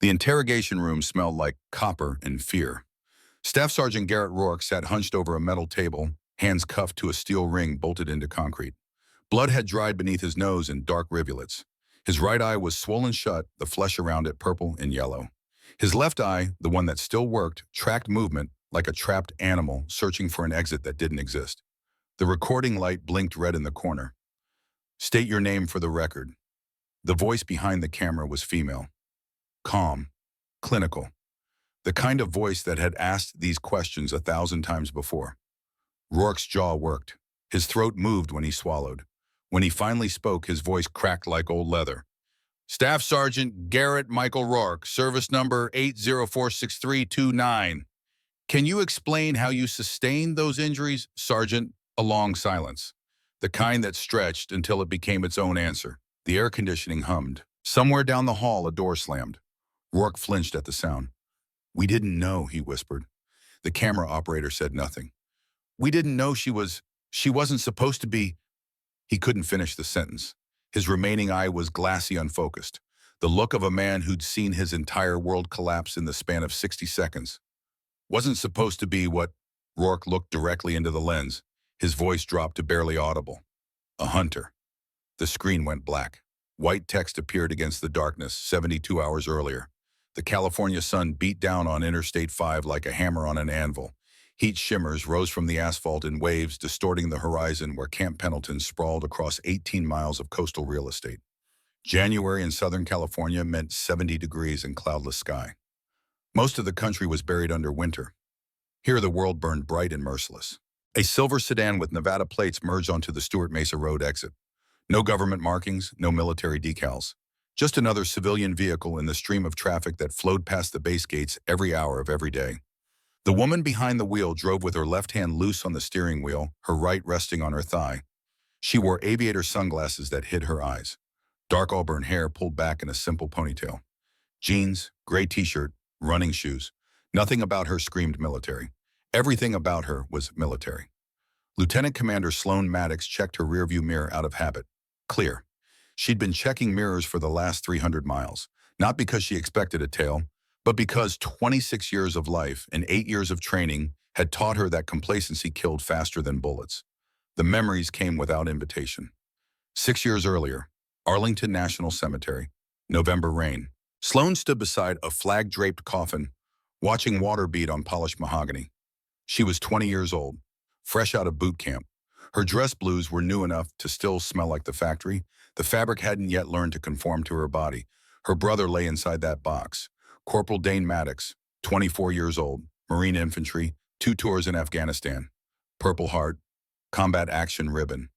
The interrogation room smelled like copper and fear. Staff Sergeant Garrett Rourke sat hunched over a metal table, hands cuffed to a steel ring bolted into concrete. Blood had dried beneath his nose in dark rivulets. His right eye was swollen shut, the flesh around it purple and yellow. His left eye, the one that still worked, tracked movement like a trapped animal searching for an exit that didn't exist. The recording light blinked red in the corner. "State your name for the record." The voice behind the camera was female. Calm. Clinical. The kind of voice that had asked these questions 1,000 times before. Rourke's jaw worked. His throat moved when he swallowed. When he finally spoke, his voice cracked like old leather. "Staff Sergeant Garrett Michael Rourke, service number 8046329. Can you explain how you sustained those injuries, Sergeant?" A long silence. The kind that stretched until it became its own answer. The air conditioning hummed. Somewhere down the hall, a door slammed. Rourke flinched at the sound. "We didn't know," he whispered. The camera operator said nothing. "We didn't know she wasn't supposed to be." He couldn't finish the sentence. His remaining eye was glassy, unfocused. The look of a man who'd seen his entire world collapse in the span of 60 seconds. "Wasn't supposed to be what?" Rourke looked directly into the lens. His voice dropped to barely audible. "A hunter." The screen went black. White text appeared against the darkness 72 hours earlier. The California sun beat down on Interstate 5 like a hammer on an anvil. Heat shimmers rose from the asphalt in waves, distorting the horizon where Camp Pendleton sprawled across 18 miles of coastal real estate. January in Southern California meant 70 degrees and cloudless sky. Most of the country was buried under winter. Here the world burned bright and merciless. A silver sedan with Nevada plates merged onto the Stewart Mesa Road exit. No government markings, no military decals. Just another civilian vehicle in the stream of traffic that flowed past the base gates every hour of every day. The woman behind the wheel drove with her left hand loose on the steering wheel, her right resting on her thigh. She wore aviator sunglasses that hid her eyes. Dark auburn hair pulled back in a simple ponytail. Jeans, gray t-shirt, running shoes. Nothing about her screamed military. Everything about her was military. Lieutenant Commander Sloan Maddox checked her rearview mirror out of habit. Clear. She'd been checking mirrors for the last 300 miles, not because she expected a tail, but because 26 years of life and 8 years of training had taught her that complacency killed faster than bullets. The memories came without invitation. 6 years earlier, Arlington National Cemetery, November rain. Sloan stood beside a flag-draped coffin, watching water bead on polished mahogany. She was 20 years old, fresh out of boot camp. Her dress blues were new enough to still smell like the factory. The fabric hadn't yet learned to conform to her body. Her brother lay inside that box. Corporal Dane Maddox, 24 years old, Marine Infantry, 2 tours in Afghanistan. Purple Heart, Combat Action Ribbon.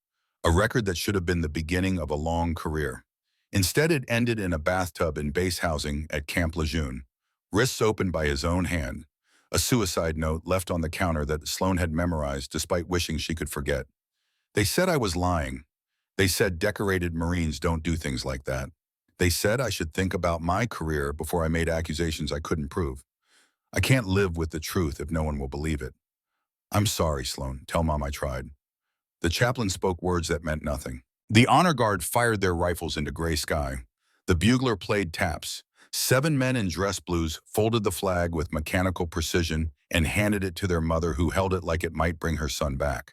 A record that should have been the beginning of a long career. Instead, it ended in a bathtub in base housing at Camp Lejeune. Wrists opened by his own hand. A suicide note left on the counter that Sloan had memorized despite wishing she could forget. They said I was lying. They said decorated Marines don't do things like that. They said I should think about my career before I made accusations I couldn't prove. I can't live with the truth if no one will believe it. I'm sorry, Sloan. Tell Mom I tried. The chaplain spoke words that meant nothing. The honor guard fired their rifles into gray sky. The bugler played taps. 7 men in dress blues folded the flag with mechanical precision and handed it to their mother, who held it like it might bring her son back.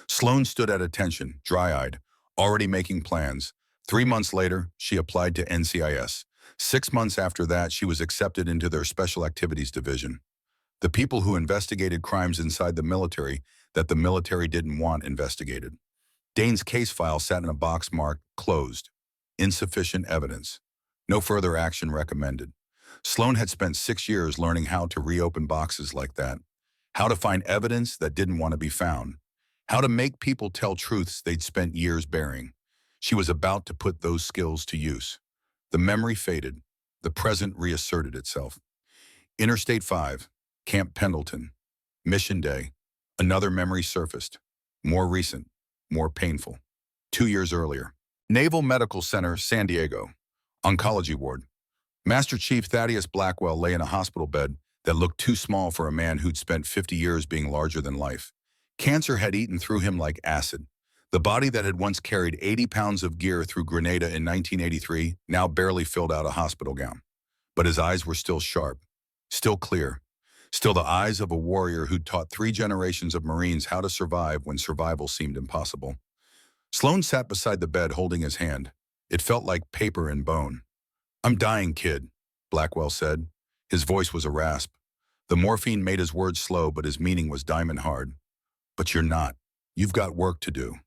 Sloan stood at attention, dry-eyed, already making plans. 3 months later, she applied to NCIS. 6 months after that, she was accepted into their Special Activities Division. The people who investigated crimes inside the military that the military didn't want investigated. Dane's case file sat in a box marked closed. Insufficient evidence. No further action recommended. Sloan had spent 6 years learning how to reopen boxes like that. How to find evidence that didn't want to be found. How to make people tell truths they'd spent years burying. She was about to put those skills to use. The memory faded. The present reasserted itself. Interstate 5, Camp Pendleton. Mission Day. Another memory surfaced. More recent. More painful. 2 years earlier. Naval Medical Center, San Diego. Oncology ward. Master Chief Thaddeus Blackwell lay in a hospital bed that looked too small for a man who'd spent 50 years being larger than life. Cancer had eaten through him like acid. The body that had once carried 80 pounds of gear through Grenada in 1983 now barely filled out a hospital gown. but his eyes were still sharp, still clear, still the eyes of a warrior who'd taught 3 generations of Marines how to survive when survival seemed impossible. Sloan sat beside the bed holding his hand. It felt like paper and bone. "I'm dying, kid," Blackwell said. His voice was a rasp. The morphine made his words slow, but his meaning was diamond hard. "But you're not. You've got work to do."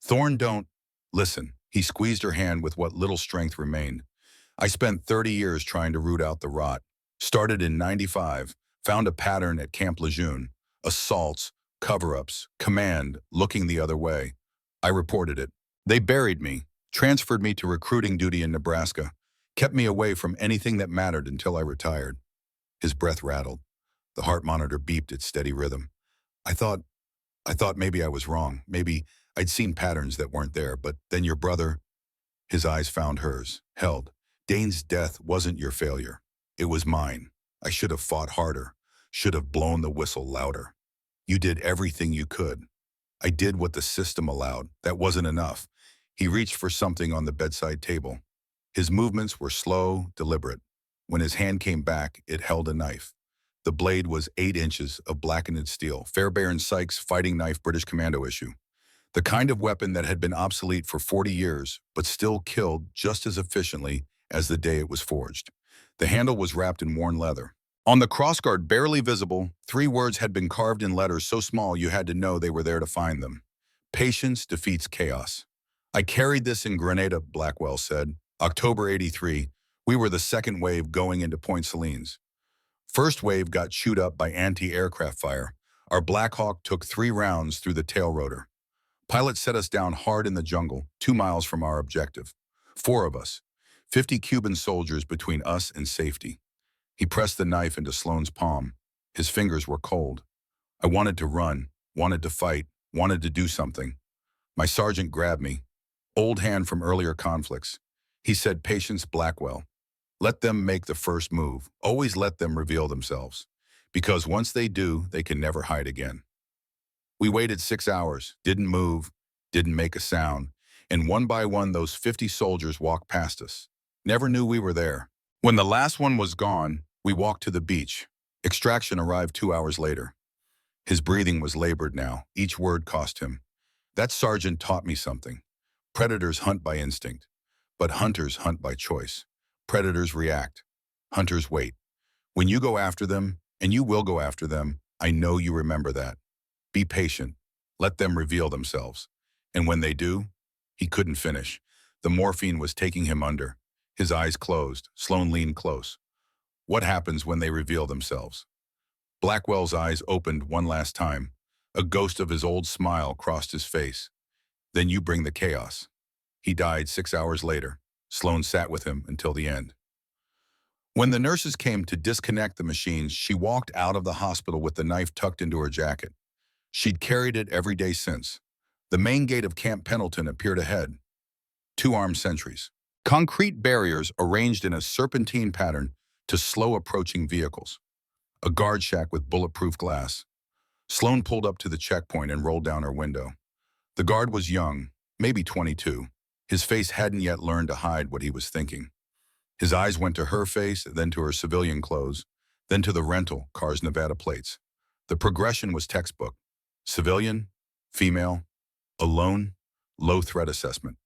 "Thorne, don't..." "Listen." He squeezed her hand with what little strength remained. "I spent 30 years trying to root out the rot. Started in '95, found a pattern at Camp Lejeune. Assaults, cover-ups, command, looking the other way. I reported it. They buried me, transferred me to recruiting duty in Nebraska, kept me away from anything that mattered until I retired." His breath rattled. The heart monitor beeped its steady rhythm. I thought maybe I was wrong. Maybe I'd seen patterns that weren't there, but then your brother..." His eyes found hers, held. "Dane's death wasn't your failure. It was mine. I should have fought harder, should have blown the whistle louder. You did everything you could. I did what the system allowed. That wasn't enough." He reached for something on the bedside table. His movements were slow, deliberate. When his hand came back, it held a knife. The blade was 8 inches of blackened steel, Fairbairn Sykes fighting knife British Commando issue. The kind of weapon that had been obsolete for 40 years, but still killed just as efficiently as the day it was forged. The handle was wrapped in worn leather. On the crossguard, barely visible, 3 words had been carved in letters so small you had to know they were there to find them. "Patience defeats chaos." "I carried this in Grenada," Blackwell said. "October '83. We were the second wave going into Point Salines. First wave got chewed up by anti-aircraft fire. Our Black Hawk took 3 rounds through the tail rotor. Pilot set us down hard in the jungle, 2 miles from our objective. 4 of us, 50 Cuban soldiers between us and safety." He pressed the knife into Sloane's palm. His fingers were cold. "I wanted to run, wanted to fight, wanted to do something. My sergeant grabbed me. Old hand from earlier conflicts. He said, 'Patience, Blackwell. Let them make the first move. Always let them reveal themselves. Because once they do, they can never hide again.'" We waited 6 hours, didn't move, didn't make a sound, and one by one those 50 soldiers walked past us. Never knew we were there. When the last one was gone, we walked to the beach. Extraction arrived 2 hours later. His breathing was labored now. Each word cost him. "That sergeant taught me something. Predators hunt by instinct, but hunters hunt by choice. Predators react. Hunters wait. When you go after them, and you will go after them, I know you remember that. Be patient. Let them reveal themselves. And when they do..." He couldn't finish. The morphine was taking him under. His eyes closed. Sloan leaned close. "What happens when they reveal themselves?" Blackwell's eyes opened one last time. A ghost of his old smile crossed his face. "Then you bring the chaos." He died 6 hours later. Sloan sat with him until the end. When the nurses came to disconnect the machines, she walked out of the hospital with the knife tucked into her jacket. She'd carried it every day since. The main gate of Camp Pendleton appeared ahead. 2 armed sentries. Concrete barriers arranged in a serpentine pattern to slow approaching vehicles. A guard shack with bulletproof glass. Sloan pulled up to the checkpoint and rolled down her window. The guard was young, maybe 22. His face hadn't yet learned to hide what he was thinking. His eyes went to her face, then to her civilian clothes, then to the rental car's Nevada plates. The progression was textbook. Civilian, female, alone, low threat assessment.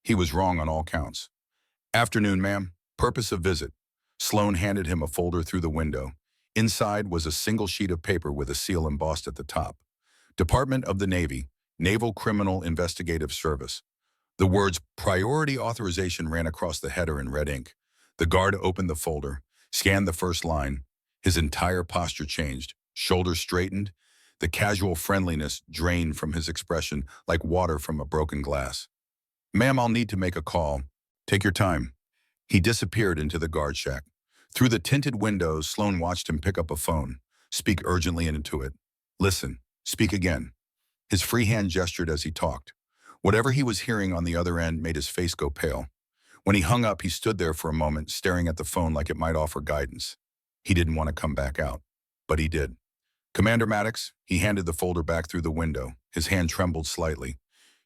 He was wrong on all counts. "Afternoon, ma'am. Purpose of visit." Sloan handed him a folder through the window. Inside was a single sheet of paper with a seal embossed at the top. "Department of the Navy, Naval Criminal Investigative Service." The words "Priority Authorization" ran across the header in red ink. The guard opened the folder, scanned the first line. His entire posture changed. Shoulders straightened. The casual friendliness drained from his expression like water from a broken glass. "Ma'am, I'll need to make a call. Take your time." He disappeared into the guard shack. Through the tinted windows, Sloan watched him pick up a phone, speak urgently into it. "Listen, speak again." His free hand gestured as he talked. Whatever he was hearing on the other end made his face go pale. When he hung up, he stood there for a moment, staring at the phone like it might offer guidance. He didn't want to come back out, but he did. "Commander Maddox," he handed the folder back through the window. His hand trembled slightly.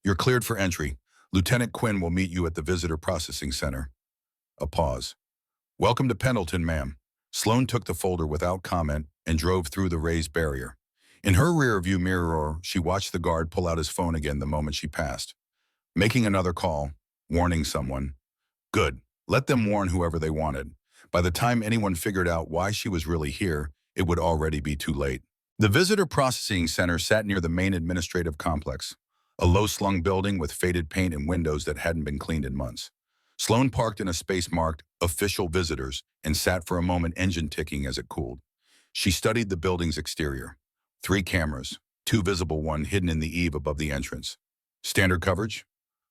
"You're cleared for entry. Lieutenant Quinn will meet you at the Visitor Processing Center." A pause. Welcome to Pendleton, ma'am. Sloan took the folder without comment and drove through the raised barrier. In her rearview mirror, she watched the guard pull out his phone again the moment she passed. Making another call, warning someone. Good. Let them warn whoever they wanted. By the time anyone figured out why she was really here, it would already be too late. The Visitor Processing Center sat near the main administrative complex, a low-slung building with faded paint and windows that hadn't been cleaned in months. Sloan parked in a space marked Official Visitors and sat for a moment, engine ticking as it cooled. She studied the building's exterior. 3 cameras, 2 visible, one hidden in the eave above the entrance. Standard coverage?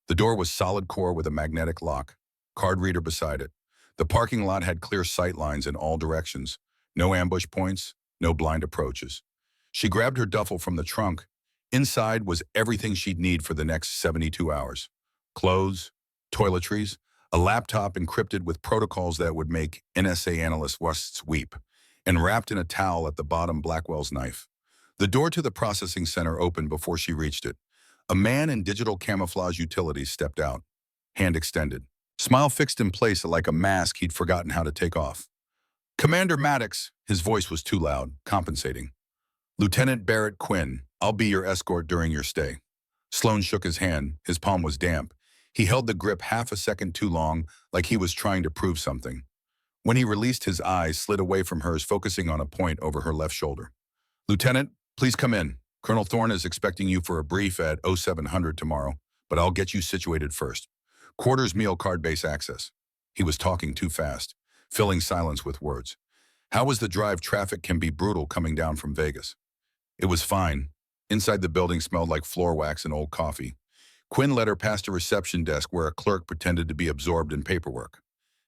The door was solid core with a magnetic lock. Card reader beside it. The parking lot had clear sight lines in all directions. No ambush points, no blind approaches. She grabbed her duffel from the trunk. Inside was everything she'd need for the next 72 hours. Clothes, toiletries, a laptop encrypted with protocols that would make NSA analyst Wests weep, and wrapped in a towel at the bottom, Blackwell's knife. The door to the processing center opened before she reached it. A man in digital camouflage utilities stepped out, hand extended. Smile fixed in place like a mask he'd forgotten how to take off. Commander Maddox, his voice was too loud, compensating. Lieutenant Barrett Quinn, I'll be your escort during your stay. Sloan shook his hand. His palm was damp. He held the grip half a second too long, like he was trying to prove something. When he released, his eyes slid away from hers, focusing on a point over her left shoulder. Lieutenant, please come in. Colonel Thorne is expecting you for a brief at 0700 tomorrow, but I'll get you situated first. Quarters meal card base access. He was talking too fast, filling silence with words. How was the drive? Traffic can be brutal coming down from Vegas. It was fine. Inside the building smelled like floor wax and old coffee. Quinn led her past a reception desk where a clerk pretended to be absorbed in paperwork.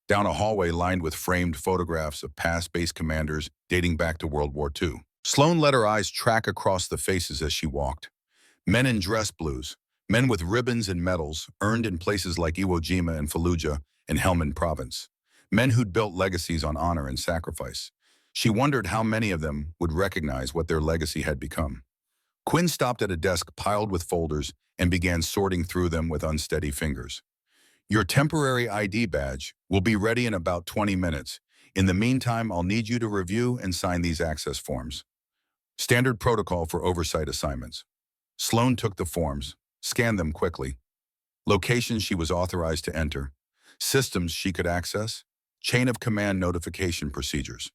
Down a hallway lined with framed photographs of past base commanders dating back to World War II. Sloan let her eyes track across the faces as she walked. Men in dress blues, men with ribbons and medals earned in places like Iwo Jima and Fallujah and Helmand Province. Men who'd built legacies on honor and sacrifice. She wondered how many of them would recognize what their legacy had become. Quinn stopped at a desk piled with folders and began sorting through them with unsteady fingers. Your temporary ID badge will be ready in about 20 minutes. In the meantime, I'll need you to review and sign these access forms. Standard protocol for oversight assignments. Sloan took the forms, scanned them quickly. Locations she was authorized to enter. Systems she could access. Chain of command notification procedures.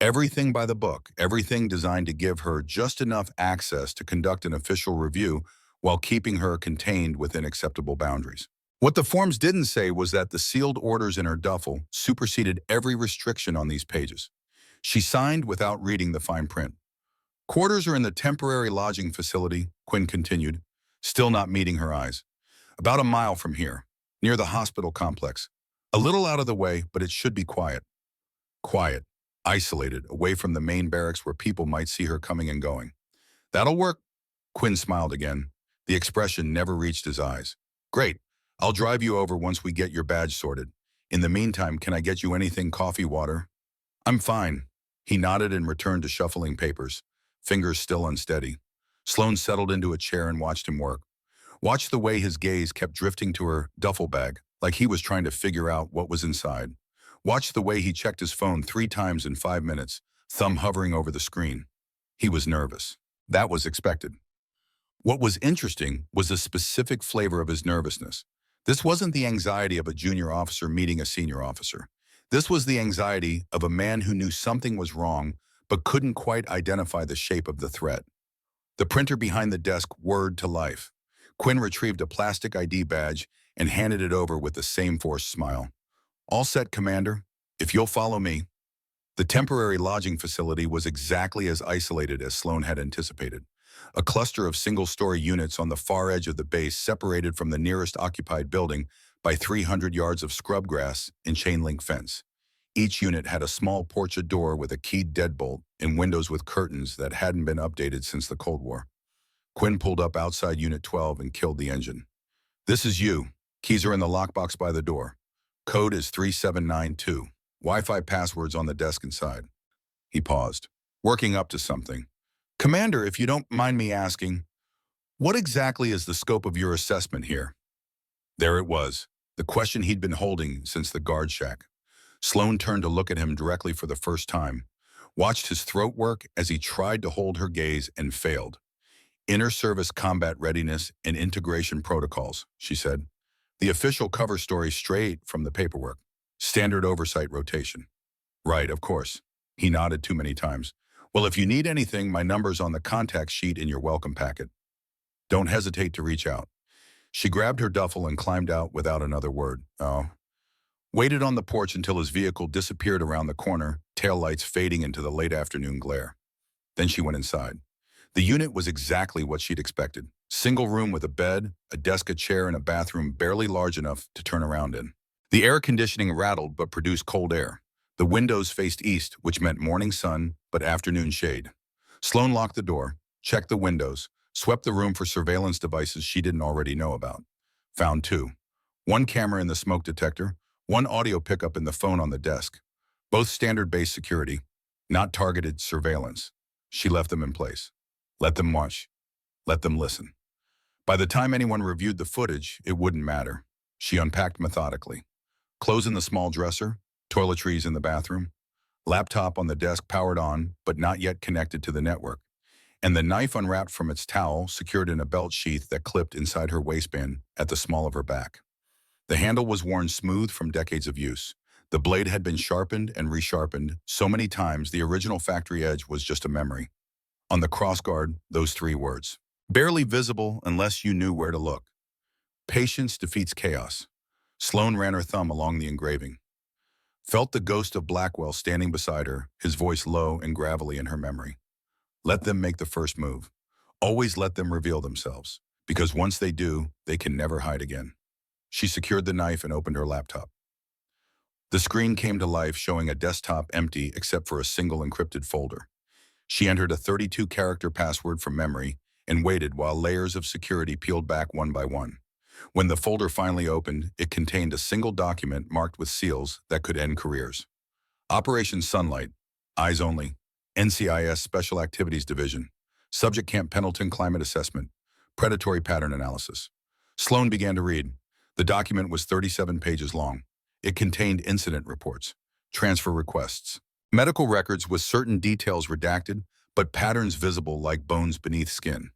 Everything by the book, everything designed to give her just enough access to conduct an official review while keeping her contained within acceptable boundaries. What the forms didn't say was that the sealed orders in her duffel superseded every restriction on these pages. She signed without reading the fine print. Quarters are in the temporary lodging facility, Quinn continued, still not meeting her eyes. About a mile from here, near the hospital complex. A little out of the way, but it should be quiet. Quiet, isolated, away from the main barracks where people might see her coming and going. That'll work. Quinn smiled again. The expression never reached his eyes. Great. I'll drive you over once we get your badge sorted. In the meantime, can I get you anything? Coffee, water? I'm fine. He nodded and returned to shuffling papers, fingers still unsteady. Sloan settled into a chair and watched him work. Watched the way his gaze kept drifting to her duffel bag, like he was trying to figure out what was inside. Watched the way he checked his phone 3 times in 5 minutes, thumb hovering over the screen. He was nervous. That was expected. What was interesting was the specific flavor of his nervousness. This wasn't the anxiety of a junior officer meeting a senior officer. This was the anxiety of a man who knew something was wrong but couldn't quite identify the shape of the threat. The printer behind the desk whirred to life. Quinn retrieved a plastic ID badge and handed it over with the same forced smile. All set, Commander. If you'll follow me. The temporary lodging facility was exactly as isolated as Sloan had anticipated. A cluster of single-story units on the far edge of the base separated from the nearest occupied building by 300 yards of scrub grass and chain-link fence. Each unit had a small porch door with a keyed deadbolt and windows with curtains that hadn't been updated since the Cold War. Quinn pulled up outside Unit 12 and killed the engine. This is you. Keys are in the lockbox by the door. Code is 3792. Wi-Fi passwords on the desk inside. He paused, working up to something. Commander, if you don't mind me asking, what exactly is the scope of your assessment here? There it was, the question he'd been holding since the guard shack. Sloane turned to look at him directly for the first time, watched his throat work as he tried to hold her gaze and failed. Inner service combat readiness and integration protocols, she said. The official cover story straight from the paperwork. Standard oversight rotation. Right, of course. He nodded too many times. Well, if you need anything, my number's on the contact sheet in your welcome packet. Don't hesitate to reach out. She grabbed her duffel and climbed out without another word. Oh. Waited on the porch until his vehicle disappeared around the corner, taillights fading into the late afternoon glare. Then she went inside. The unit was exactly what she'd expected. Single room with a bed, a desk, a chair, and a bathroom barely large enough to turn around in. The air conditioning rattled but produced cold air. The windows faced east, which meant morning sun but afternoon shade. Sloane locked the door, checked the windows, swept the room for surveillance devices she didn't already know about. Found two. One camera in the smoke detector, one audio pickup in the phone on the desk. Both standard-based security, not targeted surveillance. She left them in place. Let them watch. Let them listen. By the time anyone reviewed the footage, it wouldn't matter. She unpacked methodically. Clothes in the small dresser, toiletries in the bathroom, laptop on the desk powered on but not yet connected to the network, and the knife unwrapped from its towel secured in a belt sheath that clipped inside her waistband at the small of her back. The handle was worn smooth from decades of use. The blade had been sharpened and resharpened so many times the original factory edge was just a memory. On the crossguard, those three words. Barely visible unless you knew where to look. Patience defeats chaos. Sloane ran her thumb along the engraving. Felt the ghost of Blackwell standing beside her, his voice low and gravelly in her memory. Let them make the first move. Always let them reveal themselves, because once they do, they can never hide again. She secured the knife and opened her laptop. The screen came to life, showing a desktop empty except for a single encrypted folder. She entered a 32-character password from memory and waited while layers of security peeled back one by one. When the folder finally opened, it contained a single document marked with seals that could end careers. Operation Sunlight, Eyes Only, NCIS Special Activities Division, Subject Camp Pendleton Climate Assessment, Predatory Pattern Analysis. Sloane began to read. The document was 37 pages long. It contained incident reports, transfer requests, medical records with certain details redacted, but patterns visible like bones beneath skin.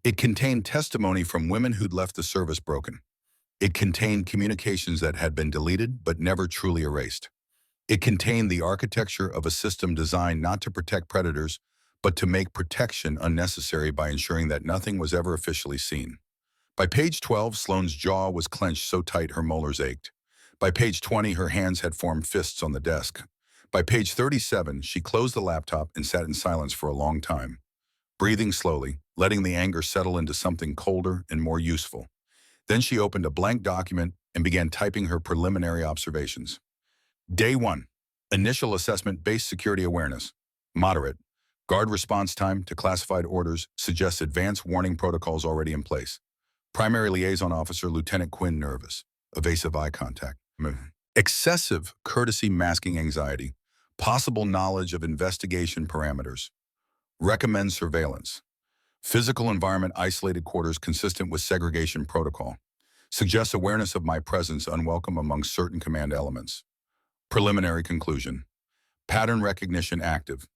It contained testimony from women who'd left the service broken. It contained communications that had been deleted but never truly erased. It contained the architecture of a system designed not to protect predators, but to make protection unnecessary by ensuring that nothing was ever officially seen. By page 12, Sloane's jaw was clenched so tight her molars ached. By page 20, her hands had formed fists on the desk. By page 37, she closed the laptop and sat in silence for a long time, breathing slowly, letting the anger settle into something colder and more useful. Then she opened a blank document and began typing her preliminary observations. Day 1. Initial assessment based security awareness. Moderate. Guard response time to classified orders suggests advanced warning protocols already in place. Primary liaison officer Lieutenant Quinn nervous. Evasive eye contact. Excessive courtesy masking anxiety. Possible knowledge of investigation parameters. Recommend surveillance. Physical environment isolated quarters consistent with segregation protocol. Suggests awareness of my presence unwelcome among certain command elements. Preliminary conclusion. Pattern recognition active.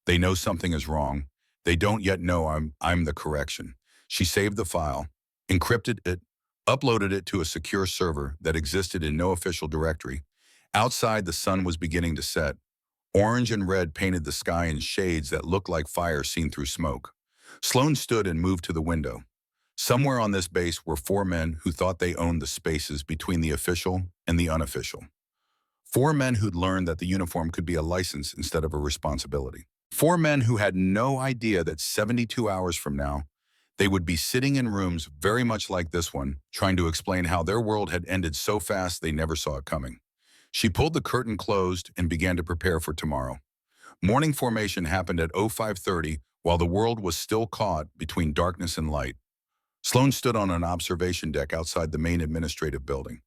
They know something is wrong. They don't yet know I'm the correction. She saved the file, encrypted it, uploaded it to a secure server that existed in no official directory. Outside, the sun was beginning to set. Orange and red painted the sky in shades that looked like fire seen through smoke. Sloane stood and moved to the window. Somewhere on this base were 4 men who thought they owned the spaces between the official and the unofficial. 4 men who'd learned that the uniform could be a license instead of a responsibility. 4 men who had no idea that 72 hours from now, they would be sitting in rooms very much like this one, trying to explain how their world had ended so fast they never saw it coming. She pulled the curtain closed and began to prepare for tomorrow. Morning formation happened at 05:30 while the world was still caught between darkness and light. Sloane stood on an observation deck outside the main administrative building,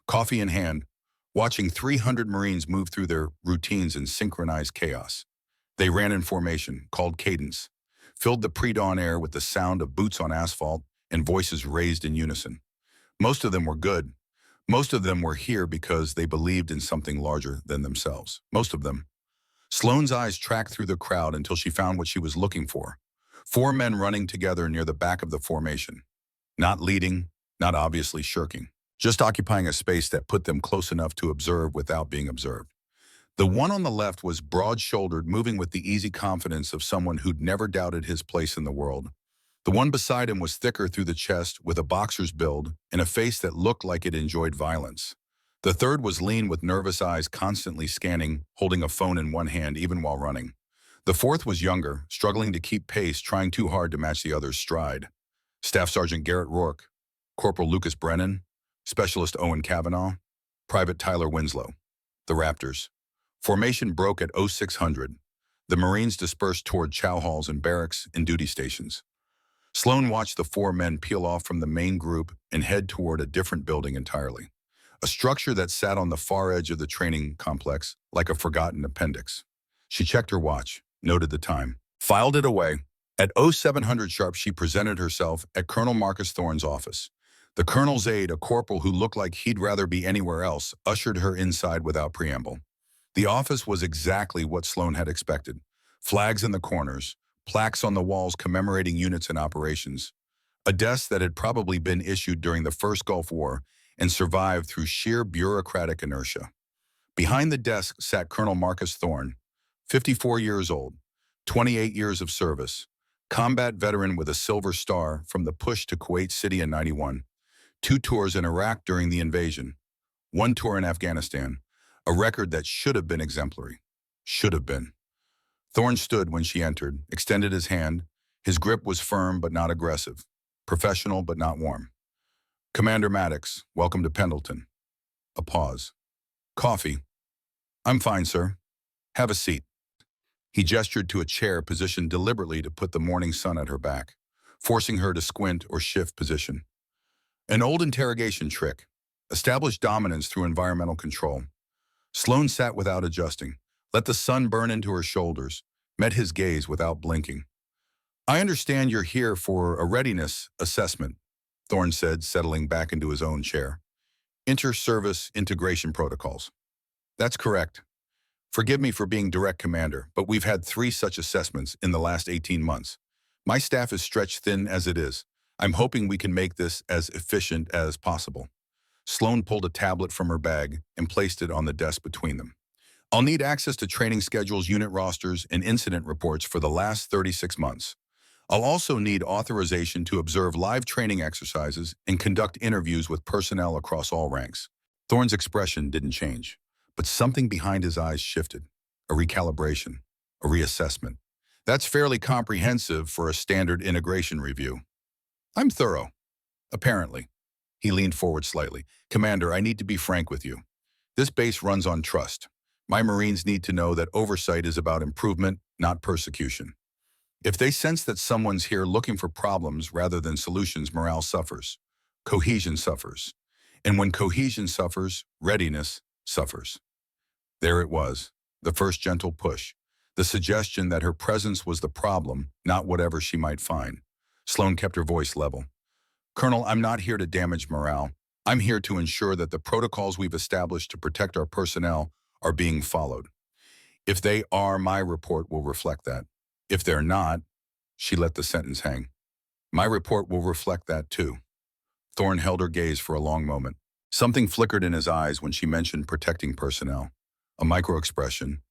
coffee in hand, watching 300 Marines move through their routines in synchronized chaos. They ran in formation, called cadence, filled the pre-dawn air with the sound of boots on asphalt and voices raised in unison. Most of them were good, Most of them were here because they believed in something larger than themselves. Most of them. Sloane's eyes tracked through the crowd until she found what she was looking for. Four men running together near the back of the formation. Not leading, not obviously shirking. Just occupying a space that put them close enough to observe without being observed. The one on the left was broad-shouldered, moving with the easy confidence of someone who'd never doubted his place in the world. The one beside him was thicker through the chest, with a boxer's build and a face that looked like it enjoyed violence. The third was lean with nervous eyes constantly scanning, holding a phone in one hand even while running. The fourth was younger, struggling to keep pace, trying too hard to match the other's stride. Staff Sergeant Garrett Rourke, Corporal Lucas Brennan, Specialist Owen Cavanaugh, Private Tyler Winslow. The Raptors. Formation broke at 0600. The Marines dispersed toward chow halls and barracks and duty stations. Sloane watched the four men peel off from the main group and head toward a different building entirely. A structure that sat on the far edge of the training complex, like a forgotten appendix. She checked her watch, noted the time, filed it away. At 0700 sharp, she presented herself at Colonel Marcus Thorne's office. The colonel's aide, a corporal who looked like he'd rather be anywhere else, ushered her inside without preamble. The office was exactly what Sloane had expected. Flags in the corners, plaques on the walls commemorating units and operations, a desk that had probably been issued during the First Gulf War and survived through sheer bureaucratic inertia. Behind the desk sat Colonel Marcus Thorne, 54 years old, 28 years of service, combat veteran with a Silver Star from the push to Kuwait City in '91, 2 tours in Iraq during the invasion, 1 tour in Afghanistan, a record that should have been exemplary. Should have been. Thorne stood when she entered, extended his hand. His grip was firm but not aggressive, professional but not warm. "Commander Maddox, welcome to Pendleton." A pause. "Coffee?" "I'm fine, sir. Have a seat." He gestured to a chair positioned deliberately to put the morning sun at her back, forcing her to squint or shift position. An old interrogation trick. Establish dominance through environmental control. Sloane sat without adjusting, let the sun burn into her shoulders, met his gaze without blinking. "I understand you're here for a readiness assessment," Thorne said, settling back into his own chair. "Inter-service integration protocols." "That's correct. Forgive me for being direct, Commander, but we've had 3 such assessments in the last 18 months. My staff is stretched thin as it is. I'm hoping we can make this as efficient as possible." Sloane pulled a tablet from her bag and placed it on the desk between them. "I'll need access to training schedules, unit rosters, and incident reports for the last 36 months. I'll also need authorization to observe live training exercises and conduct interviews with personnel across all ranks." Thorne's expression didn't change, but something behind his eyes shifted. A recalibration, a reassessment. "That's fairly comprehensive for a standard integration review." "I'm thorough." "Apparently." He leaned forward slightly. "Commander, I need to be frank with you. This base runs on trust. My Marines need to know that oversight is about improvement, not persecution. If they sense that someone's here looking for problems rather than solutions, morale suffers. Cohesion suffers. And when cohesion suffers, readiness suffers." There it was, the first gentle push, the suggestion that her presence was the problem, not whatever she might find. Sloane kept her voice level. "Colonel, I'm not here to damage morale. I'm here to ensure that the protocols we've established to protect our personnel are being followed. If they are, my report will reflect that. If they're not," she let the sentence hang, "my report will reflect that too." Thorne held her gaze for a long moment. Something flickered in his eyes when she mentioned protecting personnel. A micro-expression,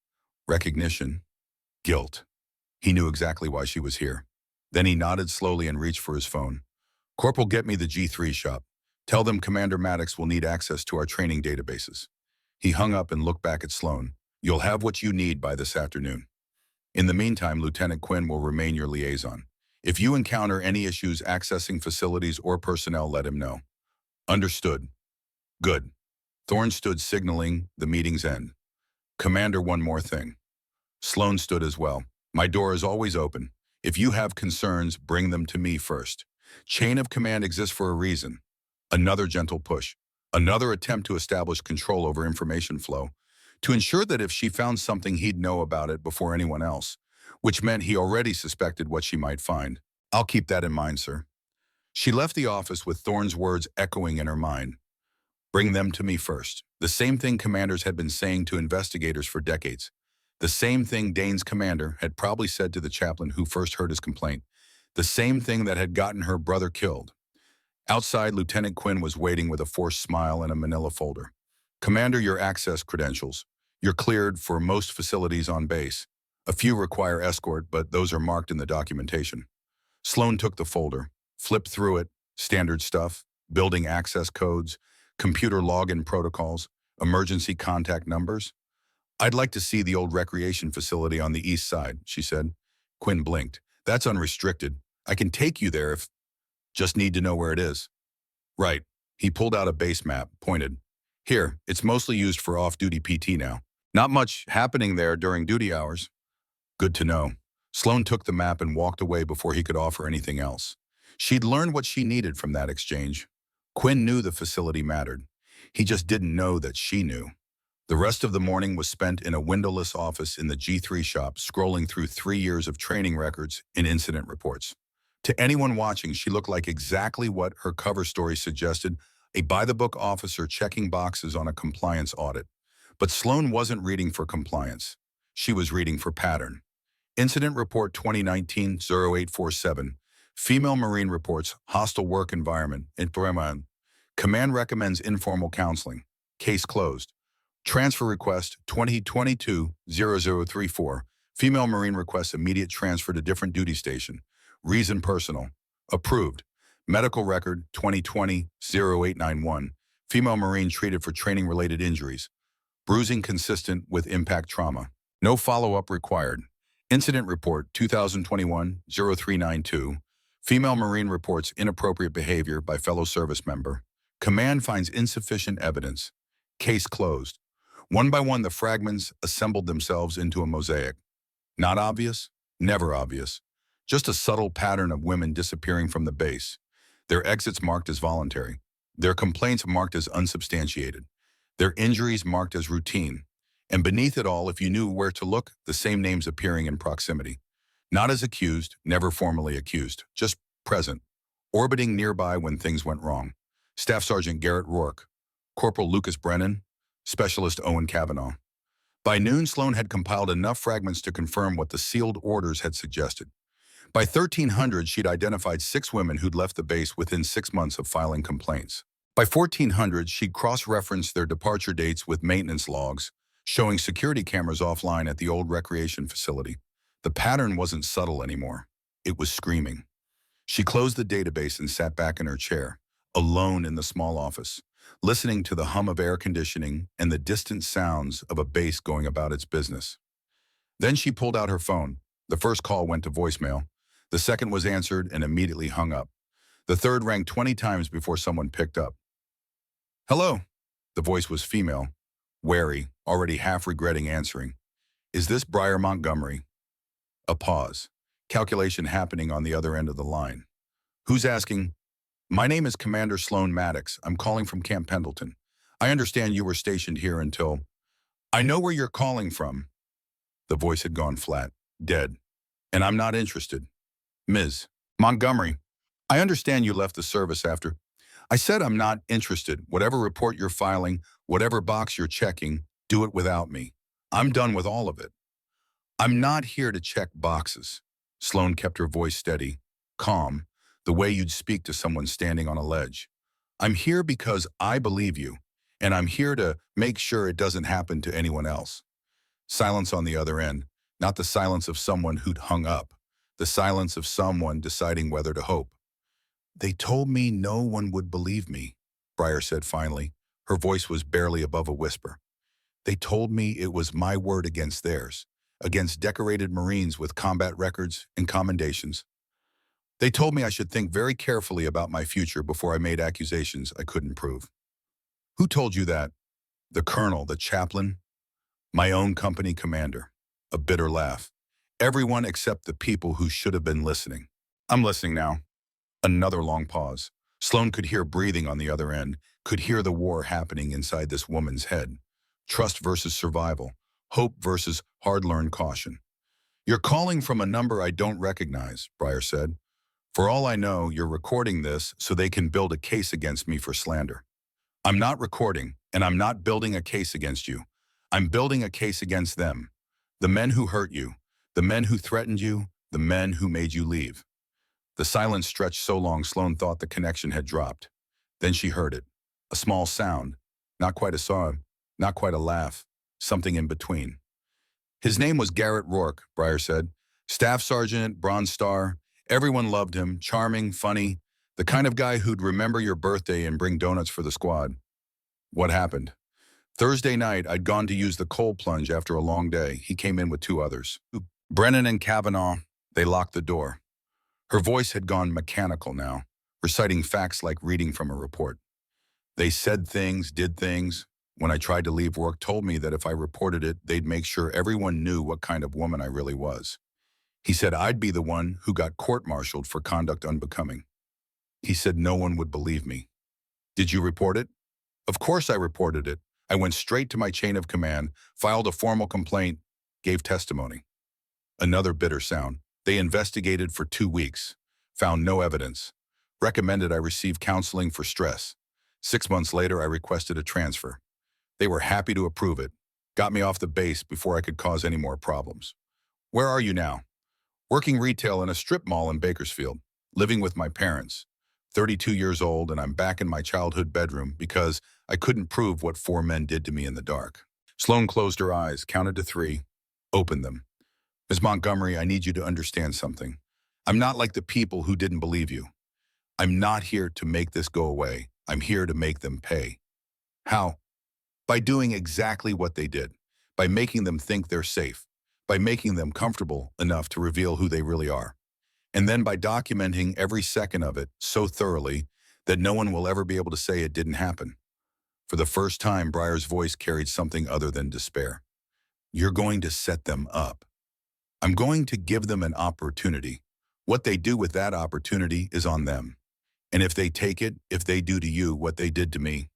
recognition, guilt. He knew exactly why she was here. Then he nodded slowly and reached for his phone. "Corporal, get me the G3 shop. Tell them Commander Maddox will need access to our training databases." He hung up and looked back at Sloane. "You'll have what you need by this afternoon. In the meantime, Lieutenant Quinn will remain your liaison. If you encounter any issues accessing facilities or personnel, let him know." "Understood." "Good." Thorne stood, signaling the meeting's end. "Commander, one more thing." Sloane stood as well. "My door is always open. If you have concerns, bring them to me first. Chain of command exists for a reason." Another gentle push. Another attempt to establish control over information flow, to ensure that if she found something, he'd know about it before anyone else, which meant he already suspected what she might find. "I'll keep that in mind, sir." She left the office with Thorne's words echoing in her mind. Bring them to me first. The same thing commanders had been saying to investigators for decades. The same thing Dane's commander had probably said to the chaplain who first heard his complaint. The same thing that had gotten her brother killed. Outside, Lieutenant Quinn was waiting with a forced smile and a manila folder. Commander, your access credentials. You're cleared for most facilities on base. A few require escort, but those are marked in the documentation. Sloan took the folder, flipped through it, standard stuff, building access codes, computer login protocols, emergency contact numbers. I'd like to see the old recreation facility on the east side, she said. Quinn blinked. That's unrestricted. I can take you there if... Just need to know where it is. Right. He pulled out a base map, pointed. Here, it's mostly used for off-duty PT now. Not much happening there during duty hours. Good to know. Sloan took the map and walked away before he could offer anything else. She'd learned what she needed from that exchange. Quinn knew the facility mattered. He just didn't know that she knew. The rest of the morning was spent in a windowless office in the G3 shop, scrolling through 3 years of training records and incident reports. To anyone watching, she looked like exactly what her cover story suggested, a by-the-book officer checking boxes on a compliance audit. But Sloan wasn't reading for compliance. She was reading for pattern. Incident Report 2019-0847. Female Marine reports hostile work environment in Bremen. Command recommends informal counseling. Case closed. Transfer request 2022-0034. Female Marine requests immediate transfer to different duty station. Reason personal. Approved. Medical record 2020-0891. Female Marine treated for training-related injuries. Bruising consistent with impact trauma. No follow-up required. Incident report 2021-0392. Female Marine reports inappropriate behavior by fellow service member. Command finds insufficient evidence. Case closed. One by one, the fragments assembled themselves into a mosaic. Not obvious? Never obvious. Just a subtle pattern of women disappearing from the base. Their exits marked as voluntary. Their complaints marked as unsubstantiated. Their injuries marked as routine. And beneath it all, if you knew where to look, the same names appearing in proximity. Not as accused, never formally accused, just present, orbiting nearby when things went wrong. Staff Sergeant Garrett Rourke, Corporal Lucas Brennan, Specialist Owen Cavanaugh. By noon, Sloan had compiled enough fragments to confirm what the sealed orders had suggested. By 1300, she'd identified 6 women who'd left the base within 6 months of filing complaints. By 1400, she'd cross-referenced their departure dates with maintenance logs, showing security cameras offline at the old recreation facility. The pattern wasn't subtle anymore. It was screaming. She closed the database and sat back in her chair, alone in the small office, listening to the hum of air conditioning and the distant sounds of a base going about its business. Then she pulled out her phone. The first call went to voicemail. The second was answered and immediately hung up. The third rang 20 times before someone picked up. Hello. The voice was female, wary, already half regretting answering. Is this Briar Montgomery? A pause. Calculation happening on the other end of the line. Who's asking? My name is Commander Sloan Maddox. I'm calling from Camp Pendleton. I understand you were stationed here until... I know where you're calling from. The voice had gone flat, dead. And I'm not interested. Ms. Montgomery, I understand you left the service after... I said I'm not interested. Whatever report you're filing, whatever box you're checking, do it without me. I'm done with all of it. I'm not here to check boxes. Sloan kept her voice steady, calm, the way you'd speak to someone standing on a ledge. I'm here because I believe you, and I'm here to make sure it doesn't happen to anyone else. Silence on the other end, not the silence of someone who'd hung up, the silence of someone deciding whether to hope. They told me no one would believe me, Briar said finally. Her voice was barely above a whisper. They told me it was my word against theirs, against decorated Marines with combat records and commendations. They told me I should think very carefully about my future before I made accusations I couldn't prove. Who told you that? The colonel, the chaplain? My own company commander. A bitter laugh. Everyone except the people who should have been listening. I'm listening now. Another long pause. Sloan could hear breathing on the other end, could hear the war happening inside this woman's head. Trust versus survival. Hope versus hard-learned caution. You're calling from a number I don't recognize, Briar said. For all I know, you're recording this so they can build a case against me for slander. I'm not recording, and I'm not building a case against you. I'm building a case against them. The men who hurt you, the men who threatened you, the men who made you leave. The silence stretched so long Sloane thought the connection had dropped. Then she heard it. A small sound. Not quite a sob, not quite a laugh. Something in between. His name was Garrett Rourke, Breyer said. Staff sergeant, Bronze Star. Everyone loved him, charming, funny. The kind of guy who'd remember your birthday and bring donuts for the squad. What happened? Thursday night, I'd gone to use the cold plunge after a long day. He came in with two others. Brennan and Kavanaugh. They locked the door. Her voice had gone mechanical now, reciting facts like reading from a report. They said things, did things. When I tried to leave work, told me that if I reported it, they'd make sure everyone knew what kind of woman I really was. He said I'd be the one who got court-martialed for conduct unbecoming. He said no one would believe me. Did you report it? Of course I reported it. I went straight to my chain of command, filed a formal complaint, gave testimony. Another bitter sound. They investigated for 2 weeks, found no evidence, recommended I receive counseling for stress. 6 months later, I requested a transfer. They were happy to approve it, got me off the base before I could cause any more problems. Where are you now? Working retail in a strip mall in Bakersfield, living with my parents. 32 years old, and I'm back in my childhood bedroom because I couldn't prove what 4 men did to me in the dark. Sloane closed her eyes, counted to 3, opened them. Ms. Montgomery, I need you to understand something. I'm not like the people who didn't believe you. I'm not here to make this go away. I'm here to make them pay. How? By doing exactly what they did, by making them think they're safe, by making them comfortable enough to reveal who they really are, and then by documenting every second of it so thoroughly that no one will ever be able to say it didn't happen. For the first time, Breyer's voice carried something other than despair. You're going to set them up. I'm going to give them an opportunity. What they do with that opportunity is on them. And if they take it, if they do to you what they did to me,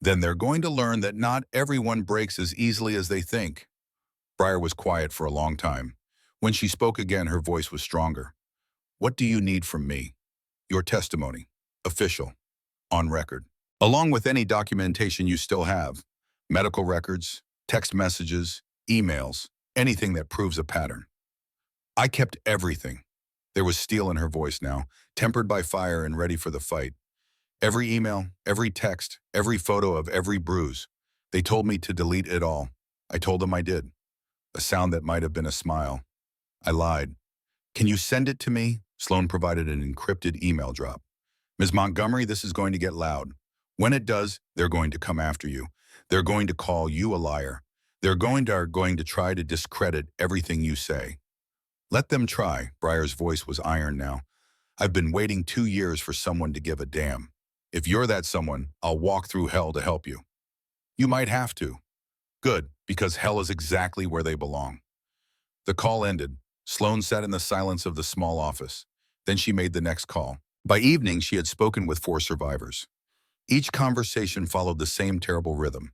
then they're going to learn that not everyone breaks as easily as they think. Breyer was quiet for a long time. When she spoke again, her voice was stronger. What do you need from me? Your testimony. Official. On record. Along with any documentation you still have. Medical records, text messages, emails, anything that proves a pattern. I kept everything. There was steel in her voice now, tempered by fire and ready for the fight. Every email, every text, every photo of every bruise. They told me to delete it all. I told them I did. A sound that might have been a smile. I lied. Can you send it to me? Sloane provided an encrypted email drop. Ms. Montgomery, this is going to get loud. When it does, they're going to come after you. They're going to call you a liar. They're going to try to discredit everything you say. Let them try. Breyer's voice was iron now. I've been waiting 2 years for someone to give a damn. If you're that someone, I'll walk through hell to help you. You might have to. Good, because hell is exactly where they belong. The call ended. Sloane sat in the silence of the small office. Then she made the next call. By evening, she had spoken with 4 survivors. Each conversation followed the same terrible rhythm.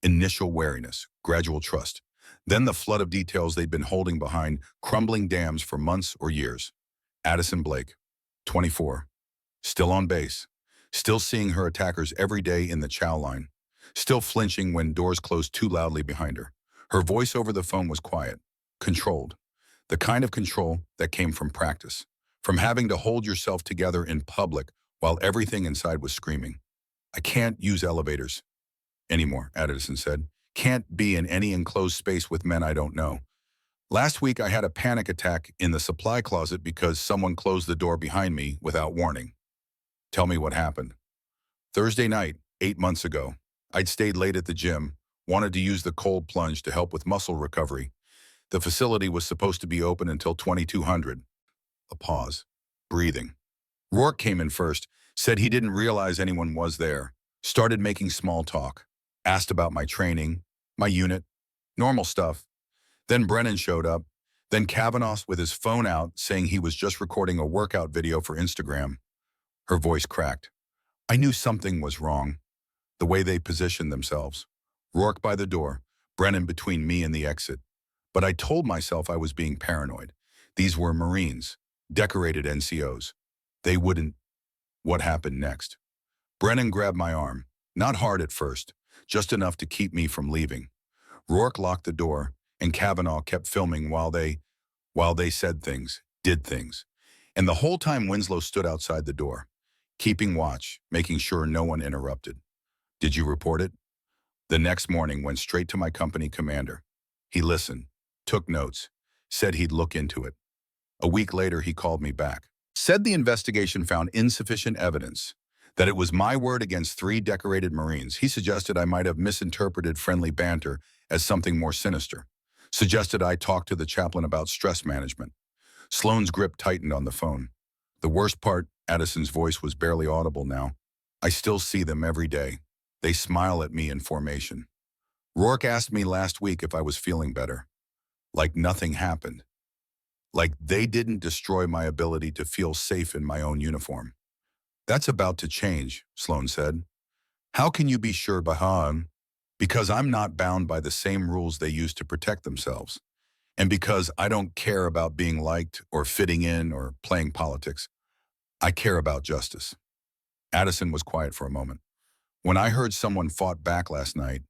Initial wariness, gradual trust. Then the flood of details they'd been holding behind crumbling dams for months or years. Addison Blake, 24. Still on base. Still seeing her attackers every day in the chow line. Still flinching when doors closed too loudly behind her. Her voice over the phone was quiet, controlled. The kind of control that came from practice. From having to hold yourself together in public while everything inside was screaming. I can't use elevators anymore, Addison said. Can't be in any enclosed space with men I don't know. Last week I had a panic attack in the supply closet because someone closed the door behind me without warning. Tell me what happened. Thursday night, 8 months ago, I'd stayed late at the gym, wanted to use the cold plunge to help with muscle recovery. The facility was supposed to be open until 2200. A pause. Breathing. Rourke came in first, said he didn't realize anyone was there, started making small talk, asked about my training, my unit, normal stuff. Then Brennan showed up, then Kavanaugh with his phone out saying he was just recording a workout video for Instagram. Her voice cracked. I knew something was wrong. The way they positioned themselves. Rourke by the door, Brennan between me and the exit. But I told myself I was being paranoid. These were Marines, decorated NCOs. They wouldn't. What happened next? Brennan grabbed my arm. Not hard at first, just enough to keep me from leaving. Rourke locked the door, and Kavanaugh kept filming while they said things, did things. And the whole time Winslow stood outside the door, keeping watch, making sure no one interrupted. Did you report it? The next morning went straight to my company commander. He listened, took notes, said he'd look into it. A week later, he called me back. Said the investigation found insufficient evidence, that it was my word against 3 decorated Marines. He suggested I might have misinterpreted friendly banter as something more sinister. Suggested I talk to the chaplain about stress management. Sloane's grip tightened on the phone. The worst part, Addison's voice was barely audible now. I still see them every day. They smile at me in formation. Rourke asked me last week if I was feeling better. Like nothing happened. Like they didn't destroy my ability to feel safe in my own uniform. That's about to change, Sloane said. How can you be sure, Bahan? Because I'm not bound by the same rules they use to protect themselves. And because I don't care about being liked or fitting in or playing politics. I care about justice. Addison was quiet for a moment. When I heard someone fought back last night,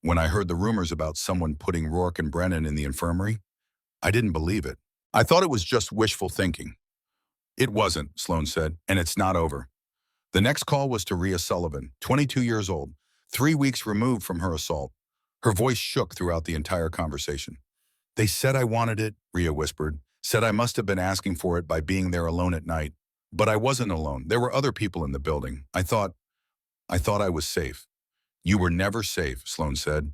when I heard the rumors about someone putting Rourke and Brennan in the infirmary, I didn't believe it. I thought it was just wishful thinking. It wasn't, Sloane said, and it's not over. The next call was to Rhea Sullivan, 22 years old, 3 weeks removed from her assault. Her voice shook throughout the entire conversation. They said I wanted it, Rhea whispered, said I must have been asking for it by being there alone at night. But I wasn't alone. There were other people in the building. I thought I was safe. You were never safe, Sloane said.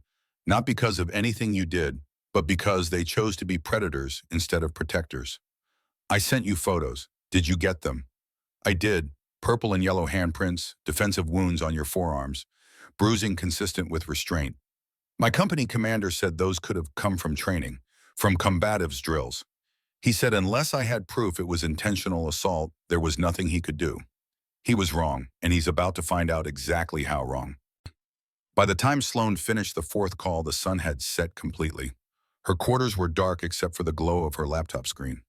Not because of anything you did, but because they chose to be predators instead of protectors. I sent you photos. Did you get them? I did. Purple and yellow handprints, defensive wounds on your forearms, bruising consistent with restraint. My company commander said those could have come from training, from combatives drills. He said unless I had proof it was intentional assault, there was nothing he could do. He was wrong, and he's about to find out exactly how wrong. By the time Sloane finished the 4th call, the sun had set completely. Her quarters were dark except for the glow of her laptop screen.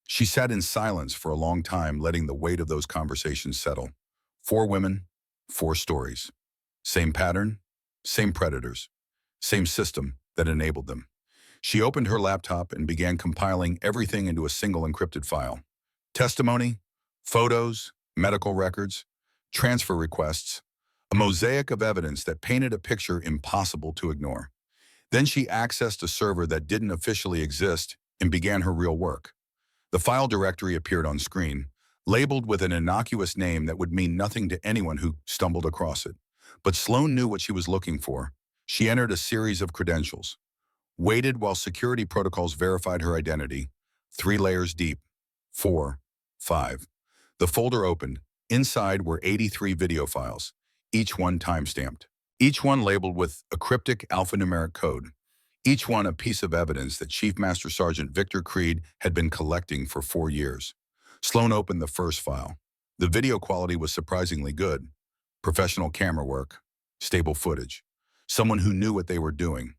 She sat in silence for a long time, letting the weight of those conversations settle. 4 women, 4 stories. Same pattern, same predators, same system that enabled them. She opened her laptop and began compiling everything into a single encrypted file. Testimony, photos, medical records, transfer requests, a mosaic of evidence that painted a picture impossible to ignore. Then she accessed a server that didn't officially exist and began her real work. The file directory appeared on screen, labeled with an innocuous name that would mean nothing to anyone who stumbled across it. But Sloane knew what she was looking for. She entered a series of credentials, waited while security protocols verified her identity, 3 layers deep, 4, 5. The folder opened. Inside were 83 video files, each one time-stamped, each one labeled with a cryptic alphanumeric code, each one a piece of evidence that Chief Master Sergeant Victor Creed had been collecting for 4 years. Sloane opened the first file. The video quality was surprisingly good. Professional camera work, stable footage, someone who knew what they were doing.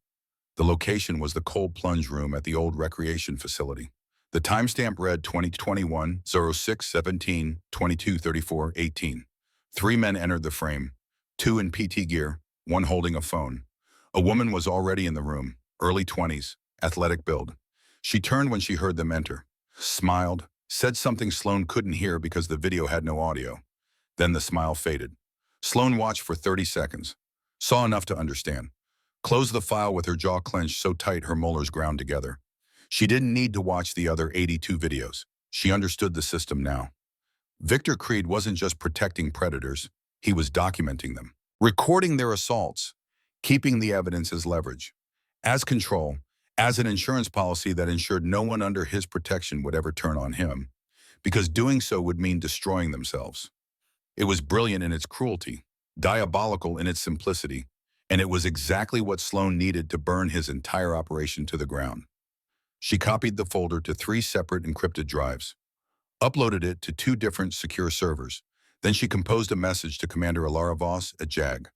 The location was the cold plunge room at the old recreation facility. The timestamp read 2021-06-17-22-34-18. 3 men entered the frame, 2 in PT gear, 1 holding a phone. A woman was already in the room, early 20s, athletic build. She turned when she heard them enter, smiled, said something Sloane couldn't hear because the video had no audio. Then the smile faded. Sloane watched for 30 seconds, saw enough to understand. Closed the file with her jaw clenched so tight her molars ground together. She didn't need to watch the other 82 videos. She understood the system now. Victor Creed wasn't just protecting predators, he was documenting them, recording their assaults, keeping the evidence as leverage, as control, as an insurance policy that ensured no one under his protection would ever turn on him, because doing so would mean destroying themselves. It was brilliant in its cruelty, diabolical in its simplicity, and it was exactly what Sloane needed to burn his entire operation to the ground. She copied the folder to 3 separate encrypted drives, uploaded it to 2 different secure servers. Then she composed a message to Commander Alara Voss at JAG.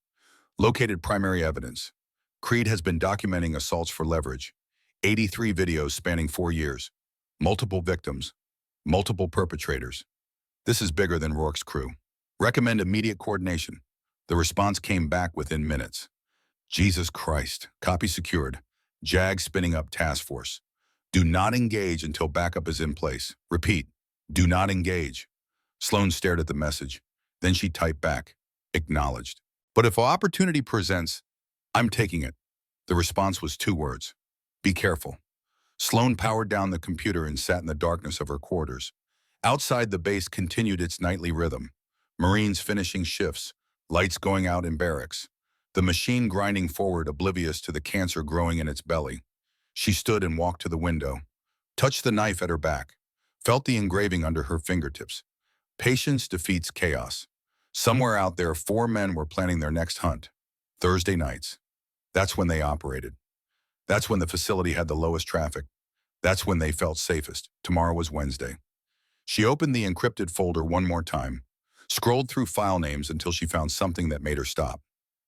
Located primary evidence. Creed has been documenting assaults for leverage. 83 videos spanning 4 years. Multiple victims. Multiple perpetrators. This is bigger than Rourke's crew. Recommend immediate coordination. The response came back within minutes. Jesus Christ. Copy secured. JAG spinning up task force. Do not engage until backup is in place. Repeat. Do not engage. Sloan stared at the message. Then she typed back. Acknowledged. But if opportunity presents, I'm taking it. The response was 2 words. Be careful. Sloan powered down the computer and sat in the darkness of her quarters. Outside, the base continued its nightly rhythm. Marines finishing shifts, lights going out in barracks. The machine grinding forward, oblivious to the cancer growing in its belly. She stood and walked to the window, touched the knife at her back, felt the engraving under her fingertips. Patience defeats chaos. Somewhere out there, 4 men were planning their next hunt. Thursday nights. That's when they operated. That's when the facility had the lowest traffic. That's when they felt safest. Tomorrow was Wednesday. She opened the encrypted folder one more time, scrolled through file names until she found something that made her stop.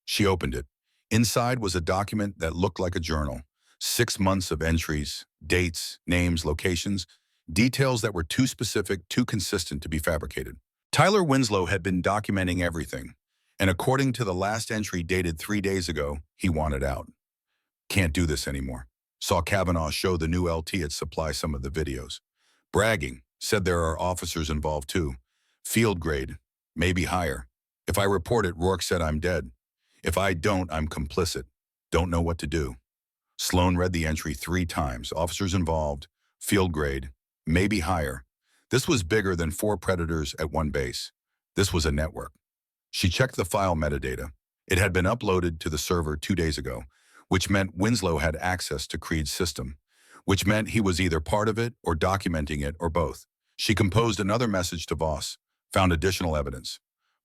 She opened it. Inside was a document that looked like a journal. 6 months of entries, dates, names, locations, details that were too specific, too consistent to be fabricated. Tyler Winslow had been documenting everything, and according to the last entry dated 3 days ago, he wanted out. Can't do this anymore. Saw Kavanaugh show the new LT at Supply some of the videos. Bragging, said there are officers involved too. Field grade, maybe higher. If I report it, Rourke said I'm dead. If I don't, I'm complicit. Don't know what to do. Sloan read the entry 3 times. Officers involved, field grade, maybe higher. This was bigger than 4 predators at one base. This was a network. She checked the file metadata. It had been uploaded to the server 2 days ago, which meant Winslow had access to Creed's system, which meant he was either part of it or documenting it or both. She composed another message to Voss, found additional evidence.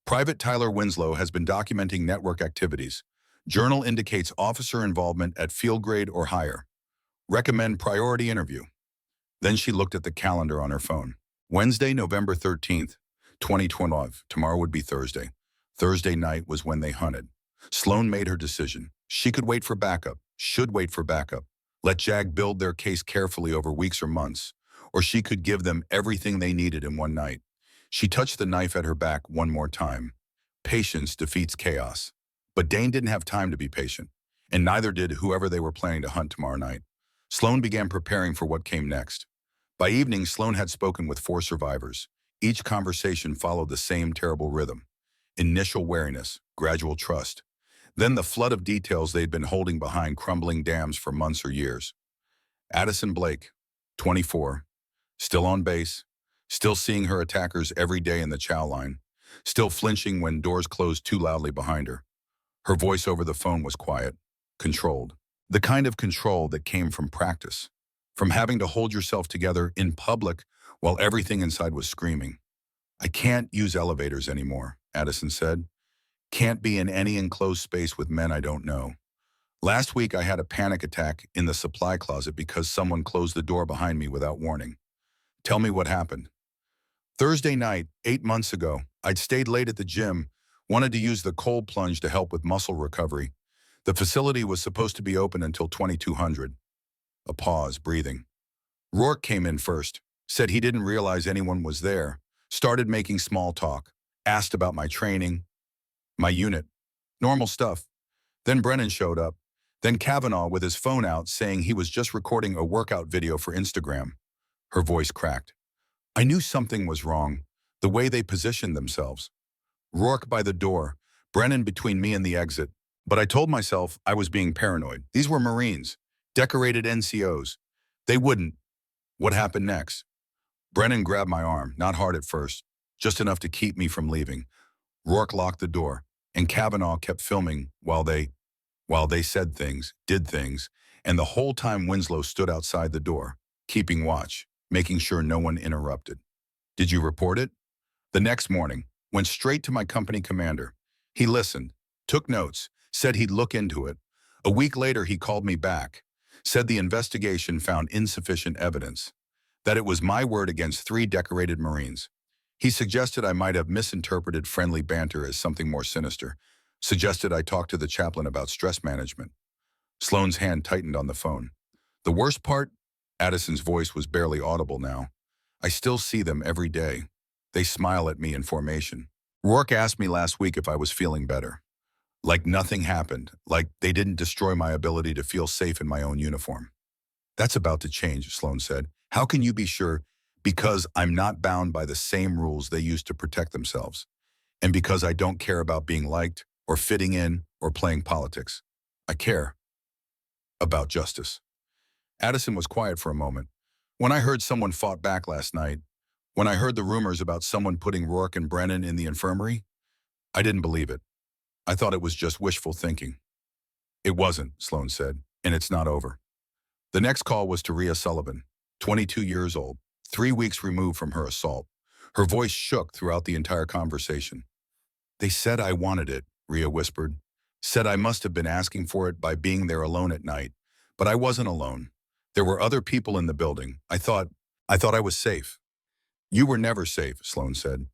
Private Tyler Winslow has been documenting network activities. Journal indicates officer involvement at field grade or higher. Recommend priority interview. Then she looked at the calendar on her phone. Wednesday, November 13th, 2012. Tomorrow would be Thursday. Thursday night was when they hunted. Sloan made her decision. She could wait for backup, should wait for backup. Let JAG build their case carefully over weeks or months, or she could give them everything they needed in one night. She touched the knife at her back one more time. Patience defeats chaos. But Dane didn't have time to be patient, and neither did whoever they were planning to hunt tomorrow night. Sloan began preparing for what came next. By evening, Sloan had spoken with 4 survivors. Each conversation followed the same terrible rhythm. Initial wariness, gradual trust. Then the flood of details they'd been holding behind crumbling dams for months or years. Addison Blake, 24, still on base, still seeing her attackers every day in the chow line, still flinching when doors closed too loudly behind her. Her voice over the phone was quiet, controlled. The kind of control that came from practice, from having to hold yourself together in public while everything inside was screaming. I can't use elevators anymore, Addison said. Can't be in any enclosed space with men I don't know. Last week I had a panic attack in the supply closet because someone closed the door behind me without warning. Tell me what happened. Thursday night, 8 months ago, I'd stayed late at the gym, wanted to use the cold plunge to help with muscle recovery. The facility was supposed to be open until 2200. A pause, breathing. Rourke came in first, said he didn't realize anyone was there, started making small talk, asked about my training, my unit, normal stuff. Then Brennan showed up. Then Kavanaugh with his phone out saying he was just recording a workout video for Instagram. Her voice cracked. I knew something was wrong, the way they positioned themselves. Rourke by the door, Brennan between me and the exit. But I told myself I was being paranoid. These were Marines, decorated NCOs. They wouldn't. What happened next? Brennan grabbed my arm, not hard at first, just enough to keep me from leaving. Rourke locked the door, and Kavanaugh kept filming while they said things, did things, and the whole time Winslow stood outside the door, keeping watch, making sure no one interrupted. Did you report it? The next morning, went straight to my company commander. He listened, took notes, said he'd look into it. A week later, he called me back, said the investigation found insufficient evidence, that it was my word against 3 decorated Marines. He suggested I might have misinterpreted friendly banter as something more sinister, suggested I talk to the chaplain about stress management. Sloan's hand tightened on the phone. The worst part? Addison's voice was barely audible now. I still see them every day. They smile at me in formation. Rourke asked me last week if I was feeling better. Like nothing happened, like they didn't destroy my ability to feel safe in my own uniform. That's about to change, Sloan said. How can you be sure? Because I'm not bound by the same rules they used to protect themselves. And because I don't care about being liked or fitting in or playing politics. I care about justice. Addison was quiet for a moment. When I heard someone fought back last night, when I heard the rumors about someone putting Rourke and Brennan in the infirmary, I didn't believe it. I thought it was just wishful thinking. It wasn't, Sloan said, and it's not over. The next call was to Rhea Sullivan, 22 years old, 3 weeks removed from her assault. Her voice shook throughout the entire conversation. They said I wanted it, Rhea whispered. Said I must have been asking for it by being there alone at night. But I wasn't alone. There were other people in the building. I thought I was safe. You were never safe, Sloan said.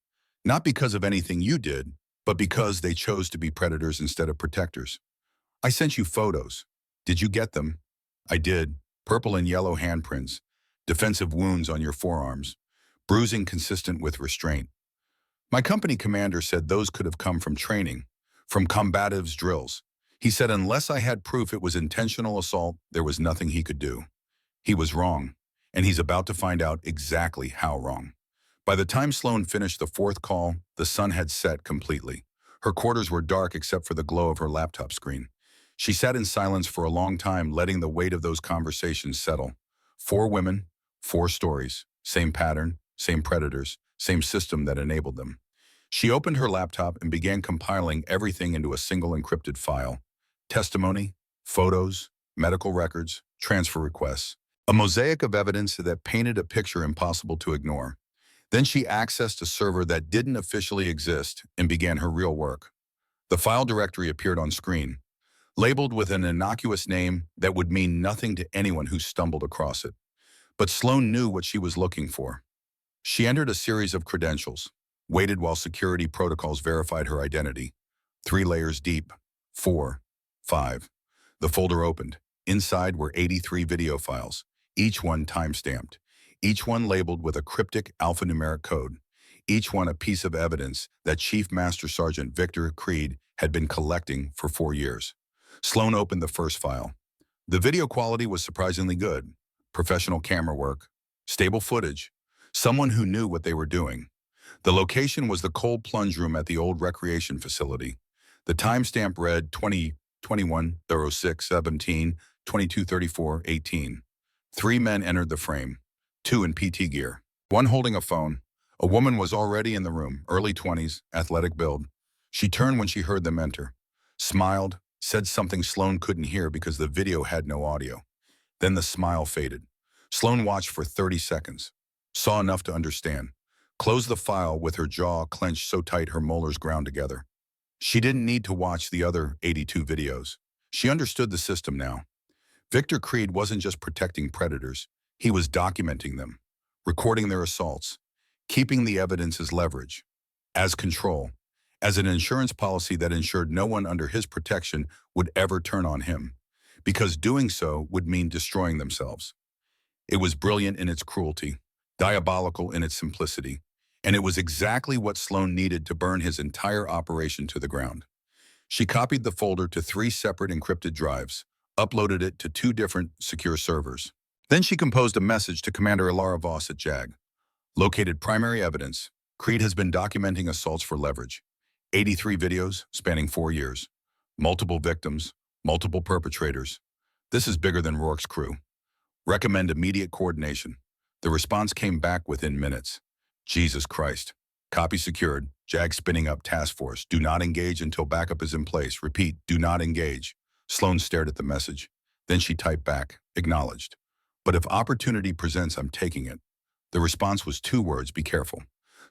Not because of anything you did, but because they chose to be predators instead of protectors. I sent you photos. Did you get them? I did. Purple and yellow handprints, defensive wounds on your forearms, bruising consistent with restraint. My company commander said those could have come from training, from combatives drills. He said unless I had proof it was intentional assault, there was nothing he could do. He was wrong, and he's about to find out exactly how wrong. By the time Sloan finished the fourth call, the sun had set completely. Her quarters were dark except for the glow of her laptop screen. She sat in silence for a long time, letting the weight of those conversations settle. 4 women, 4 stories, same pattern, same predators, same system that enabled them. She opened her laptop and began compiling everything into a single encrypted file. Testimony, photos, medical records, transfer requests. A mosaic of evidence that painted a picture impossible to ignore. Then she accessed a server that didn't officially exist and began her real work. The file directory appeared on screen, labeled with an innocuous name that would mean nothing to anyone who stumbled across it. But Sloan knew what she was looking for. She entered a series of credentials, waited while security protocols verified her identity. 3 layers deep, 4, 5. The folder opened. Inside were 83 video files, each one time-stamped, each one labeled with a cryptic alphanumeric code, each one a piece of evidence that Chief Master Sergeant Victor Creed had been collecting for 4 years. Sloan opened the first file. The video quality was surprisingly good. Professional camera work, stable footage, someone who knew what they were doing. The location was the cold plunge room at the old recreation facility. The timestamp read 2021-06-17, 22:34:18. 3 men entered the frame, 2 in PT gear, 1 holding a phone. A woman was already in the room, early 20s, athletic build. She turned when she heard them enter, smiled, said something Sloan couldn't hear because the video had no audio. Then the smile faded. Sloan watched for 30 seconds, saw enough to understand, closed the file with her jaw clenched so tight her molars ground together. She didn't need to watch the other 82 videos. She understood the system now. Victor Creed wasn't just protecting predators, he was documenting them, recording their assaults, keeping the evidence as leverage, as control, as an insurance policy that ensured no one under his protection would ever turn on him, because doing so would mean destroying themselves. It was brilliant in its cruelty, diabolical in its simplicity, and it was exactly what Sloan needed to burn his entire operation to the ground. She copied the folder to 3 separate encrypted drives, uploaded it to 2 different secure servers. Then she composed a message to Commander Ilara Voss at JAG. Located primary evidence. Creed has been documenting assaults for leverage. 83 videos spanning 4 years. Multiple victims, multiple perpetrators. This is bigger than Rourke's crew. Recommend immediate coordination. The response came back within minutes. Jesus Christ. Copy secured. JAG spinning up task force. Do not engage until backup is in place. Repeat, do not engage. Sloan stared at the message. Then she typed back, acknowledged. But if opportunity presents, I'm taking it. The response was 2 words, be careful.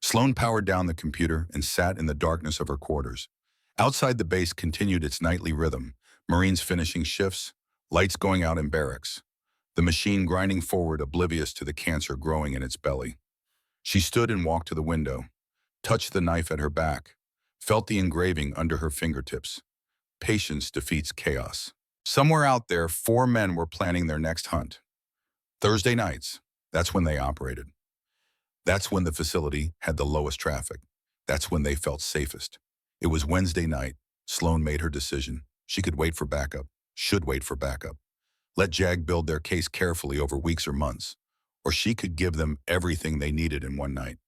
Sloan powered down the computer and sat in the darkness of her quarters. Outside the base continued its nightly rhythm, Marines finishing shifts, lights going out in barracks. The machine grinding forward, oblivious to the cancer growing in its belly. She stood and walked to the window, touched the knife at her back, felt the engraving under her fingertips. Patience defeats chaos. Somewhere out there, 4 men were planning their next hunt. Thursday nights, that's when they operated. That's when the facility had the lowest traffic. That's when they felt safest. It was Wednesday night, Sloan made her decision. She could wait for backup, should wait for backup. Let JAG build their case carefully over weeks or months, or she could give them everything they needed in one night.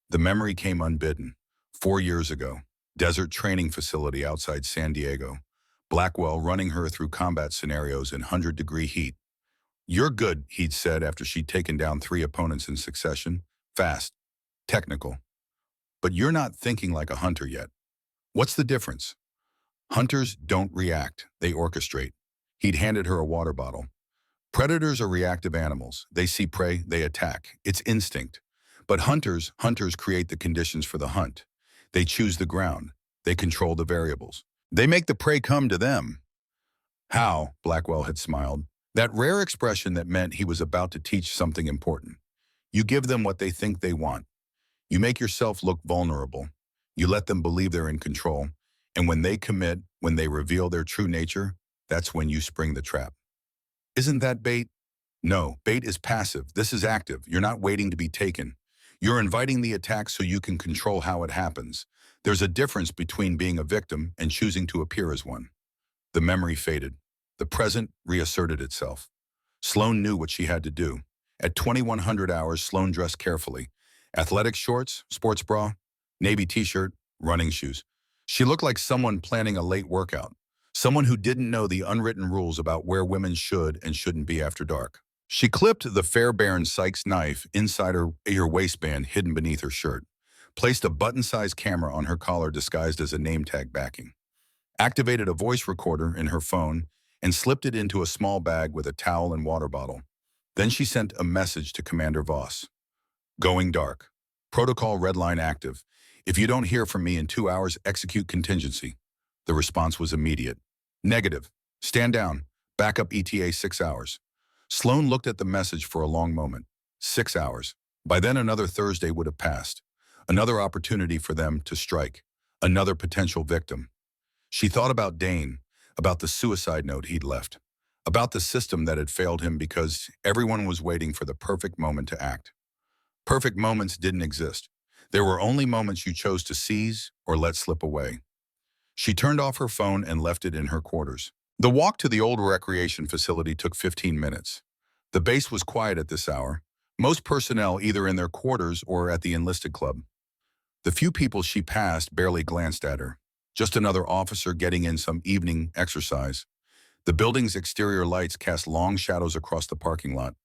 The memory came unbidden. 4 years ago, desert training facility outside San Diego. Blackwell running her through combat scenarios in 100-degree heat. "You're good," he'd said after she'd taken down 3 opponents in succession. "Fast, technical. But you're not thinking like a hunter yet." "What's the difference?" "Hunters don't react, they orchestrate." He'd handed her a water bottle. "Predators are reactive animals. They see prey, they attack. It's instinct. But hunters create the conditions for the hunt. They choose the ground. They control the variables. They make the prey come to them." "How?" Blackwell had smiled. That rare expression that meant he was about to teach something important. "You give them what they think they want. You make yourself look vulnerable. You let them believe they're in control. And when they commit, when they reveal their true nature, that's when you spring the trap." "Isn't that bait?" "No, bait is passive. This is active. You're not waiting to be taken. You're inviting the attack so you can control how it happens. There's a difference between being a victim and choosing to appear as one." The memory faded. The present reasserted itself. Sloan knew what she had to do. At 2100 hours, Sloan dressed carefully. Athletic shorts, sports bra, navy t-shirt, running shoes. She looked like someone planning a late workout. Someone who didn't know the unwritten rules about where women should and shouldn't be after dark. She clipped the Fairbairn Sykes knife inside her waistband hidden beneath her shirt, placed a button-sized camera on her collar disguised as a name tag backing, activated a voice recorder in her phone, and slipped it into a small bag with a towel and water bottle. Then she sent a message to Commander Voss. "Going dark. Protocol red line active. If you don't hear from me in 2 hours, execute contingency." The response was immediate. "Negative. Stand down. Backup ETA 6 hours." Sloan looked at the message for a long moment. 6 hours. By then another Thursday would have passed. Another opportunity for them to strike. Another potential victim. She thought about Dane, about the suicide note he'd left, about the system that had failed him because everyone was waiting for the perfect moment to act. Perfect moments didn't exist. There were only moments you chose to seize or let slip away. She turned off her phone and left it in her quarters. The walk to the old recreation facility took 15 minutes. The base was quiet at this hour, most personnel either in their quarters or at the enlisted club. The few people she passed barely glanced at her. Just another officer getting in some evening exercise. The building's exterior lights cast long shadows across the parking lot.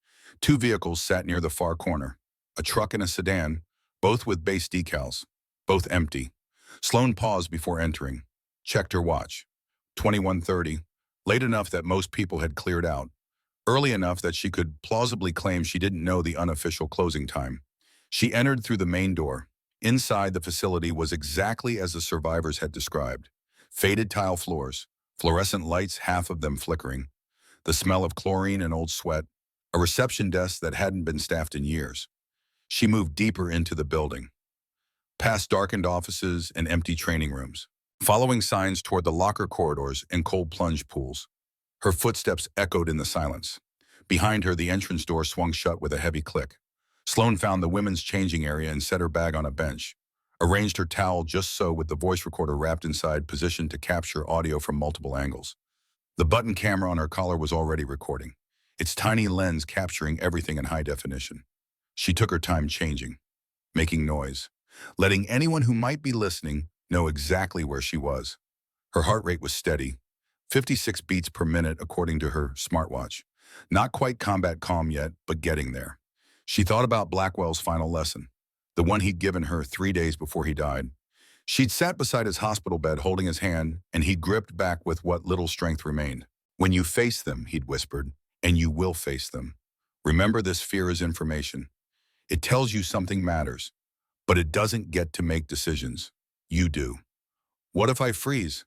2 vehicles sat near the far corner. A truck and a sedan, both with base decals, both empty. Sloan paused before entering, checked her watch. 21:30, late enough that most people had cleared out, early enough that she could plausibly claim she didn't know the unofficial closing time. She entered through the main door. Inside, the facility was exactly as the survivors had described. Faded tile floors, fluorescent lights, half of them flickering, the smell of chlorine and old sweat, a reception desk that hadn't been staffed in years. She moved deeper into the building, past darkened offices and empty training rooms, following signs toward the locker corridors and cold plunge pools. Her footsteps echoed in the silence. Behind her, the entrance door swung shut with a heavy click. Sloan found the women's changing area and set her bag on a bench, arranged her towel just so with the voice recorder wrapped inside, positioned to capture audio from multiple angles. The button camera on her collar was already recording, its tiny lens capturing everything in high definition. She took her time changing, making noise, letting anyone who might be listening know exactly where she was. Her heart rate was steady, 56 beats per minute according to her smartwatch. Not quite combat calm yet, but getting there. She thought about Blackwell's final lesson, the one he'd given her 3 days before he died. She'd sat beside his hospital bed holding his hand, and he'd gripped back with what little strength remained. "When you face them," he'd whispered, "and you will face them. Remember, this fear is information. It tells you something matters, but it doesn't get to make decisions. You do. What if I freeze?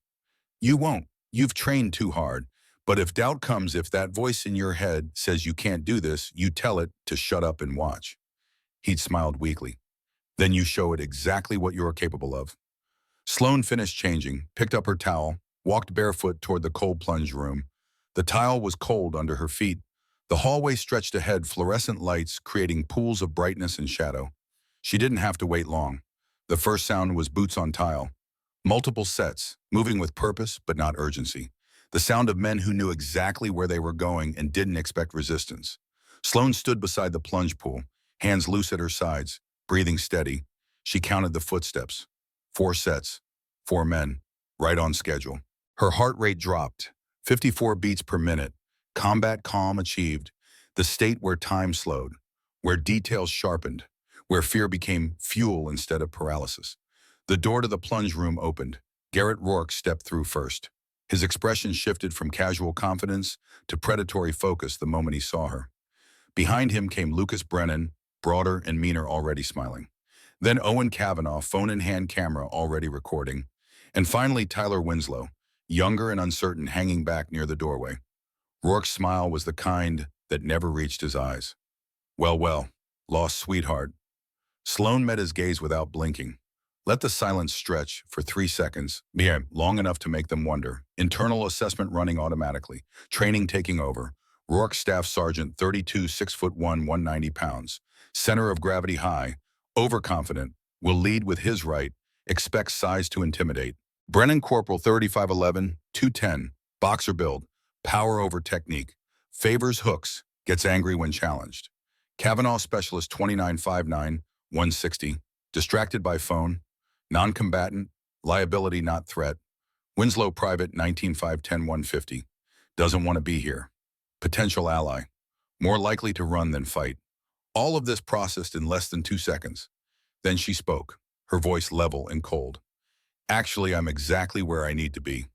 You won't. You've trained too hard. But if doubt comes, if that voice in your head says you can't do this, you tell it to shut up and watch." He'd smiled weakly. "Then you show it exactly what you're capable of." Sloan finished changing, picked up her towel, walked barefoot toward the cold plunge room. The tile was cold under her feet. The hallway stretched ahead, fluorescent lights creating pools of brightness and shadow. She didn't have to wait long. The first sound was boots on tile. Multiple sets, moving with purpose but not urgency. The sound of men who knew exactly where they were going and didn't expect resistance. Sloane stood beside the plunge pool, hands loose at her sides, breathing steady. She counted the footsteps. 4 sets, 4 men, right on schedule. Her heart rate dropped, 54 beats per minute. Combat calm achieved, the state where time slowed, where details sharpened, where fear became fuel instead of paralysis. The door to the plunge room opened. Garrett Rourke stepped through first. His expression shifted from casual confidence to predatory focus the moment he saw her. Behind him came Lucas Brennan, broader and meaner, already smiling. Then Owen Cavanaugh, phone-in-hand camera already recording. And finally Tyler Winslow, younger and uncertain, hanging back near the doorway. Rourke's smile was the kind that never reached his eyes. Well, well, lost sweetheart. Sloane met his gaze without blinking. Let the silence stretch for 3 seconds, long enough to make them wonder. Internal assessment running automatically. Training taking over. Rourke Staff Sergeant 32, 6'1", 190 pounds. Center of gravity high. Overconfident. Will lead with his right. Expects size to intimidate. Brennan Corporal 35'11", 210. Boxer build. Power over technique. Favors hooks. Gets angry when challenged. Cavanaugh Specialist 29'5'9", 160. Distracted by phone. Non-combatant, liability not threat. Winslow Private 19'5'10", 150. Doesn't want to be here. Potential ally. More likely to run than fight. All of this processed in less than 2 seconds. Then she spoke, her voice level and cold. Actually, I'm exactly where I need to be.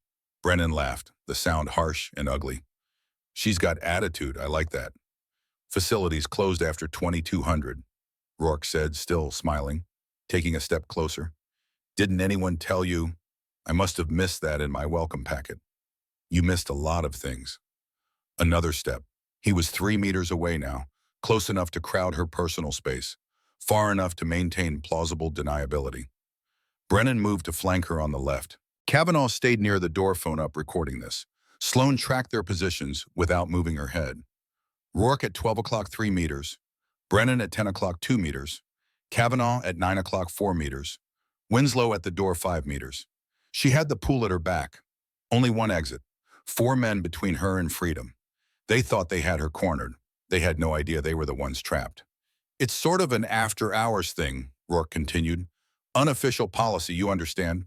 Brennan laughed, the sound harsh and ugly. She's got attitude, I like that. Facilities closed after 2200, Rourke said, still smiling, taking a step closer. Didn't anyone tell you? I must have missed that in my welcome packet. You missed a lot of things. Another step. He was 3 meters away now, close enough to crowd her personal space, far enough to maintain plausible deniability. Brennan moved to flank her on the left. Cavanaugh stayed near the door, phone up, recording this. Sloane tracked their positions without moving her head. Rourke at 12 o'clock, 3 meters. Brennan at 10 o'clock, 2 meters. Cavanaugh at 9 o'clock, 4 meters. Winslow at the door, 5 meters. She had the pool at her back. Only one exit. 4 men between her and freedom. They thought they had her cornered. They had no idea they were the ones trapped. It's sort of an after-hours thing, Rourke continued. Unofficial policy, you understand?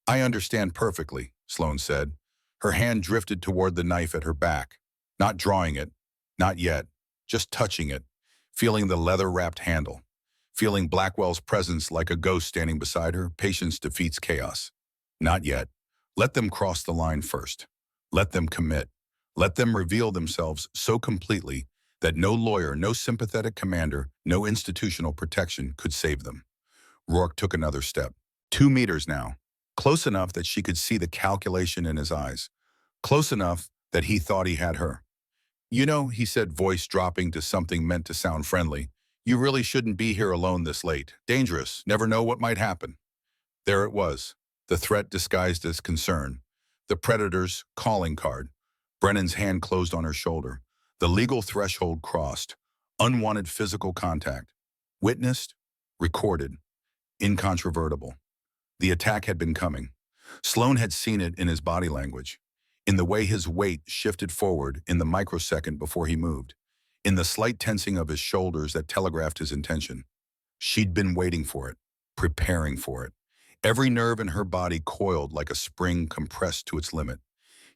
I understand perfectly, Sloane said. Her hand drifted toward the knife at her back. Not drawing it. Not yet. Just touching it. Feeling the leather-wrapped handle. Feeling Blackwell's presence like a ghost standing beside her. Patience defeats chaos. Not yet. Let them cross the line first. Let them commit. Let them reveal themselves so completely that no lawyer, no sympathetic commander, no institutional protection could save them. Rourke took another step. 2 meters now. Close enough that she could see the calculation in his eyes. Close enough that he thought he had her. You know, he said, voice dropping to something meant to sound friendly, you really shouldn't be here alone this late. Dangerous. Never know what might happen. There it was. The threat disguised as concern. The predator's calling card. Brennan's hand closed on her shoulder. The legal threshold crossed. Unwanted physical contact. Witnessed. Recorded. Incontrovertible. The attack had been coming. Sloane had seen it in his body language. In the way his weight shifted forward in the microsecond before he moved. In the slight tensing of his shoulders that telegraphed his intention. She'd been waiting for it. Preparing for it. Every nerve in her body coiled like a spring compressed to its limit.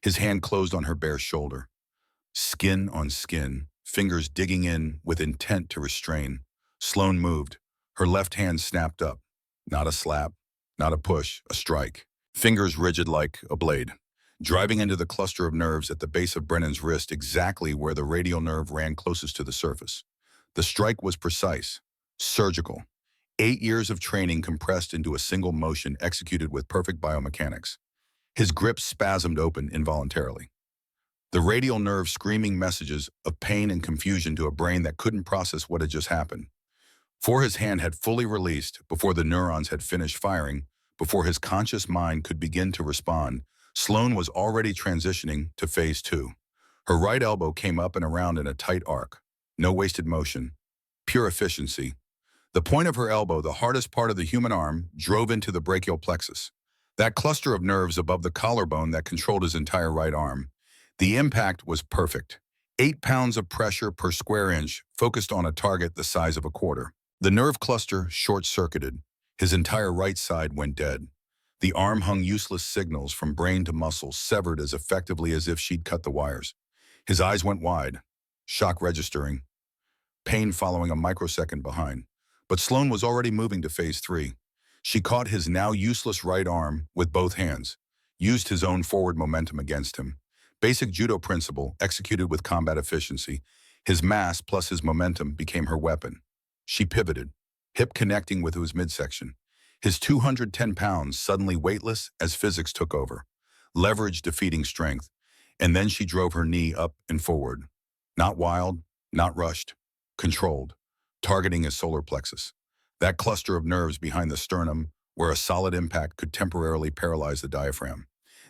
His hand closed on her bare shoulder. Skin on skin, fingers digging in with intent to restrain. Sloane moved. Her left hand snapped up. Not a slap, not a push, a strike. Fingers rigid like a blade. Driving into the cluster of nerves at the base of Brennan's wrist, exactly where the radial nerve ran closest to the surface. The strike was precise, surgical. 8 years of training compressed into a single motion executed with perfect biomechanics. His grip spasmed open involuntarily. The radial nerve screaming messages of pain and confusion to a brain that couldn't process what had just happened. Before his hand had fully released, before the neurons had finished firing, before his conscious mind could begin to respond, Sloane was already transitioning to phase 2. Her right elbow came up and around in a tight arc. No wasted motion. Pure efficiency. The point of her elbow, the hardest part of the human arm, drove into the brachial plexus. That cluster of nerves above the collarbone that controlled his entire right arm. The impact was perfect. 8 pounds of pressure per square inch focused on a target the size of a quarter. The nerve cluster short-circuited. His entire right side went dead. The arm hung useless signals from brain to muscle, severed as effectively as if she'd cut the wires. His eyes went wide, shock registering, pain following a microsecond behind. But Sloan was already moving to phase 3. She caught his now useless right arm with both hands, used his own forward momentum against him. Basic judo principle, executed with combat efficiency. His mass plus his momentum became her weapon. She pivoted, hip connecting with his midsection. His 210 pounds suddenly weightless as physics took over. Leverage defeating strength. And then she drove her knee up and forward. Not wild, not rushed, controlled, targeting his solar plexus. That cluster of nerves behind the sternum where a solid impact could temporarily paralyze the diaphragm.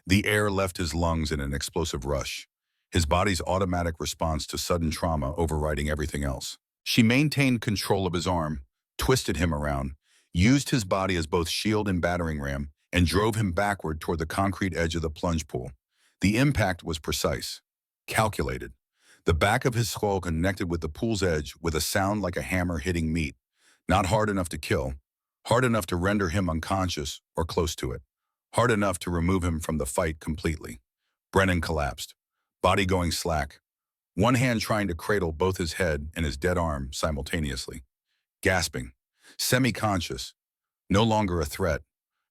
The air left his lungs in an explosive rush, his body's automatic response to sudden trauma overriding everything else. She maintained control of his arm, twisted him around, used his body as both shield and battering ram, and drove him backward toward the concrete edge of the plunge pool. The impact was precise, calculated. The back of his skull connected with the pool's edge with a sound like a hammer hitting meat. Not hard enough to kill, hard enough to render him unconscious or close to it, hard enough to remove him from the fight completely. Brennan collapsed, body going slack, one hand trying to cradle both his head and his dead arm simultaneously. Gasping, semi-conscious, no longer a threat.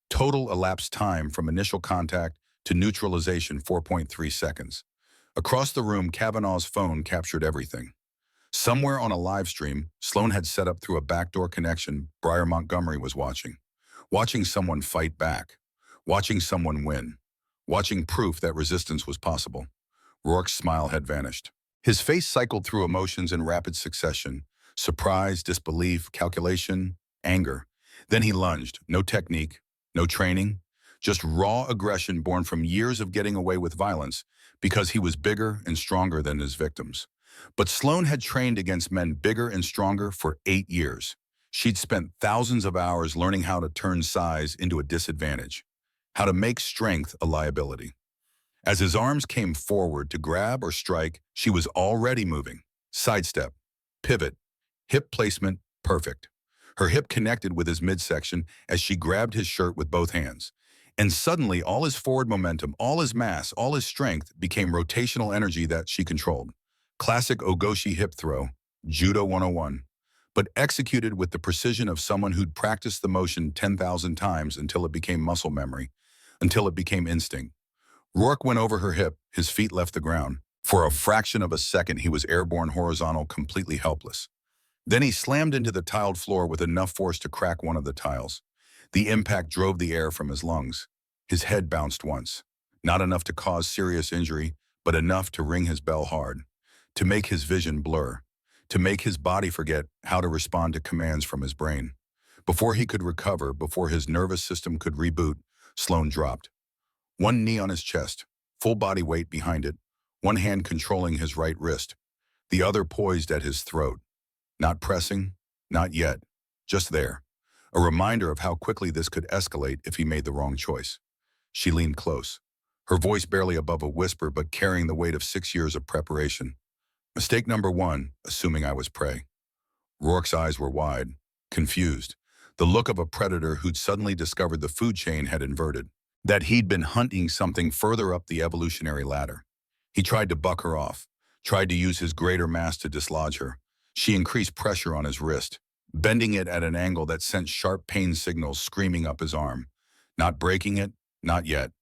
Total elapsed time from initial contact to neutralization 4.3 seconds. Across the room, Kavanaugh's phone captured everything. Somewhere on a live stream, Sloan had set up through a backdoor connection, Briar Montgomery was watching. Watching someone fight back. Watching someone win. Watching proof that resistance was possible. Rourke's smile had vanished. His face cycled through emotions in rapid succession. Surprise, disbelief, calculation, anger. Then he lunged. No technique, no training, just raw aggression born from years of getting away with violence because he was bigger and stronger than his victims. But Sloan had trained against men bigger and stronger for 8 years. She'd spent thousands of hours learning how to turn size into a disadvantage, how to make strength a liability. As his arms came forward to grab or strike, she was already moving. Sidestep, pivot, hip placement, perfect. Her hip connected with his midsection as she grabbed his shirt with both hands. And suddenly, all his forward momentum, all his mass, all his strength became rotational energy that she controlled. Classic Ogoshi hip throw, Judo 101, but executed with the precision of someone who'd practiced the motion 10,000 times until it became muscle memory, until it became instinct. Rourke went over her hip, his feet left the ground. For a fraction of a second, he was airborne horizontal, completely helpless. Then he slammed into the tiled floor with enough force to crack one of the tiles. The impact drove the air from his lungs. His head bounced once, not enough to cause serious injury, but enough to ring his bell hard, to make his vision blur, to make his body forget how to respond to commands from his brain. Before he could recover, before his nervous system could reboot, Sloan dropped. One knee on his chest, full body weight behind it, one hand controlling his right wrist, the other poised at his throat. Not pressing, not yet, just there. A reminder of how quickly this could escalate if he made the wrong choice. She leaned close, her voice barely above a whisper but carrying the weight of 6 years of preparation. Mistake number 1, assuming I was prey. Rourke's eyes were wide, confused, the look of a predator who'd suddenly discovered the food chain had inverted, that he'd been hunting something further up the evolutionary ladder. He tried to buck her off, tried to use his greater mass to dislodge her. She increased pressure on his wrist, bending it at an angle that sent sharp pain signals screaming up his arm. Not breaking it, not yet,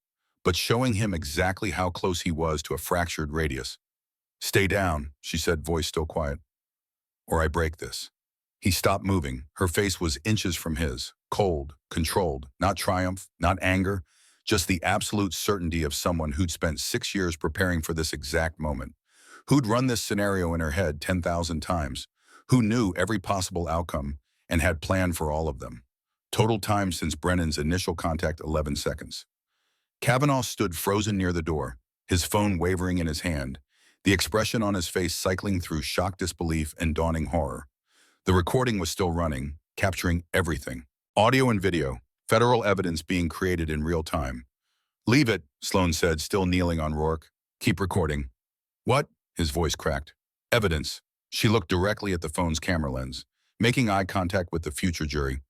but showing him exactly how close he was to a fractured radius. "Stay down," she said, voice still quiet, "or I break this." He stopped moving. Her face was inches from his, cold, controlled, not triumph, not anger, just the absolute certainty of someone who'd spent 6 years preparing for this exact moment, who'd run this scenario in her head 10,000 times, who knew every possible outcome and had planned for all of them. Total time since Brennan's initial contact, 11 seconds. Kavanaugh stood frozen near the door, his phone wavering in his hand, the expression on his face cycling through shocked disbelief and dawning horror. The recording was still running, capturing everything. Audio and video, Federal evidence being created in real time. Leave it, Sloan said, still kneeling on Rourke. Keep recording. What? His voice cracked. Evidence. She looked directly at the phone's camera lens, making eye contact with the future jury.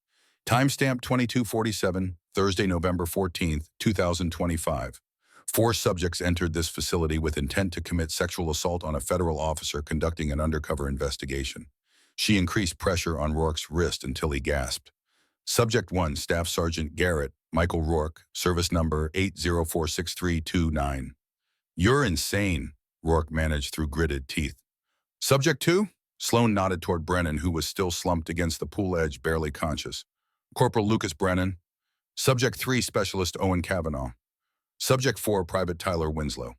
Timestamp 2247, Thursday, November 14th, 2025. 4 subjects entered this facility with intent to commit sexual assault on a federal officer conducting an undercover investigation. She increased pressure on Rourke's wrist until he gasped. Subject 1, Staff Sergeant Garrett, Michael Rourke, service number 8046329. You're insane, Rourke managed through gritted teeth. Subject 2? Sloan nodded toward Brennan, who was still slumped against the pool edge, barely conscious. Corporal Lucas Brennan. Subject 3, Specialist Owen Kavanaugh. Subject 4, Private Tyler Winslow.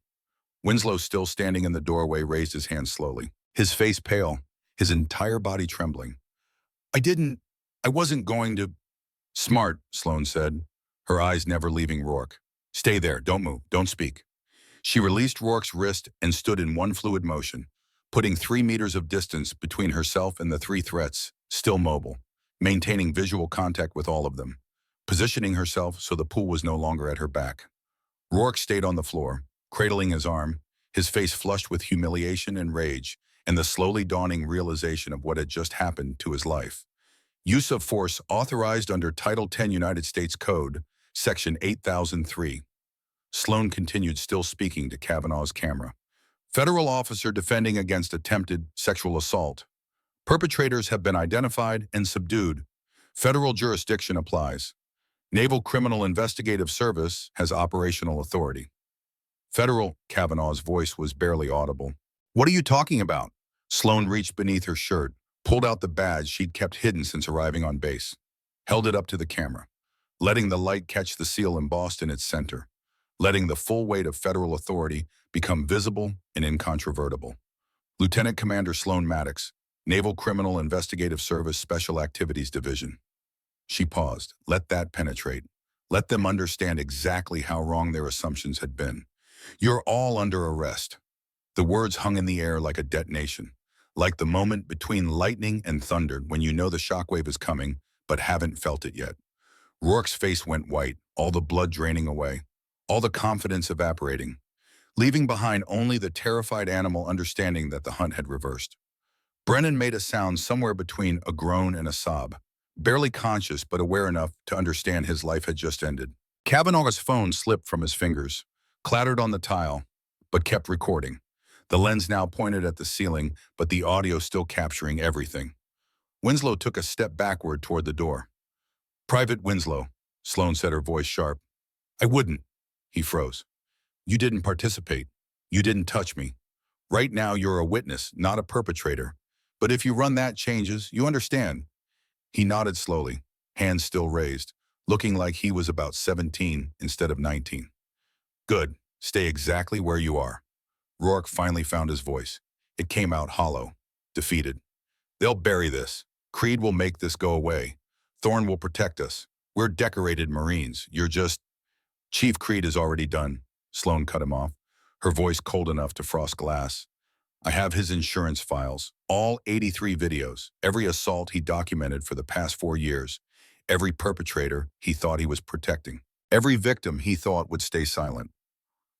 Winslow, still standing in the doorway, raised his hand slowly, his face pale, his entire body trembling. I wasn't going to. Smart, Sloan said, her eyes never leaving Rourke. Stay there, don't move, don't speak. She released Rourke's wrist and stood in one fluid motion, putting 3 meters of distance between herself and the 3 threats, still mobile, maintaining visual contact with all of them, positioning herself so the pool was no longer at her back. Rourke stayed on the floor, cradling his arm, his face flushed with humiliation and rage, and the slowly dawning realization of what had just happened to his life. Use of force authorized under Title 10 United States Code, Section 8003. Sloan continued, still speaking to Kavanaugh's camera. Federal officer defending against attempted sexual assault. Perpetrators have been identified and subdued. Federal jurisdiction applies. Naval Criminal Investigative Service has operational authority. Federal, Kavanaugh's voice was barely audible. What are you talking about? Sloan reached beneath her shirt, pulled out the badge she'd kept hidden since arriving on base, held it up to the camera, letting the light catch the seal embossed in its center, letting the full weight of federal authority become visible and incontrovertible. Lieutenant Commander Sloan Maddox, Naval Criminal Investigative Service Special Activities Division. She paused. Let that penetrate. Let them understand exactly how wrong their assumptions had been. You're all under arrest. The words hung in the air like a detonation, like the moment between lightning and thunder when you know the shockwave is coming but haven't felt it yet. Rourke's face went white, all the blood draining away, all the confidence evaporating, leaving behind only the terrified animal understanding that the hunt had reversed. Brennan made a sound somewhere between a groan and a sob, barely conscious but aware enough to understand his life had just ended. Kavanaugh's phone slipped from his fingers, clattered on the tile, but kept recording. The lens now pointed at the ceiling, but the audio still capturing everything. Winslow took a step backward toward the door. Private Winslow, Sloan said, her voice sharp. I wouldn't. He froze. You didn't participate. You didn't touch me. Right now you're a witness, not a perpetrator. But if you run that changes, you understand. He nodded slowly, hands still raised, looking like he was about 17 instead of 19. Good. Stay exactly where you are. Rourke finally found his voice. It came out hollow, defeated. They'll bury this. Creed will make this go away. Thorne will protect us. We're decorated Marines. You're just... Chief Creed is already done. Sloan cut him off, her voice cold enough to frost glass. I have his insurance files, all 83 videos, every assault he documented for the past 4 years, every perpetrator he thought he was protecting, every victim he thought would stay silent.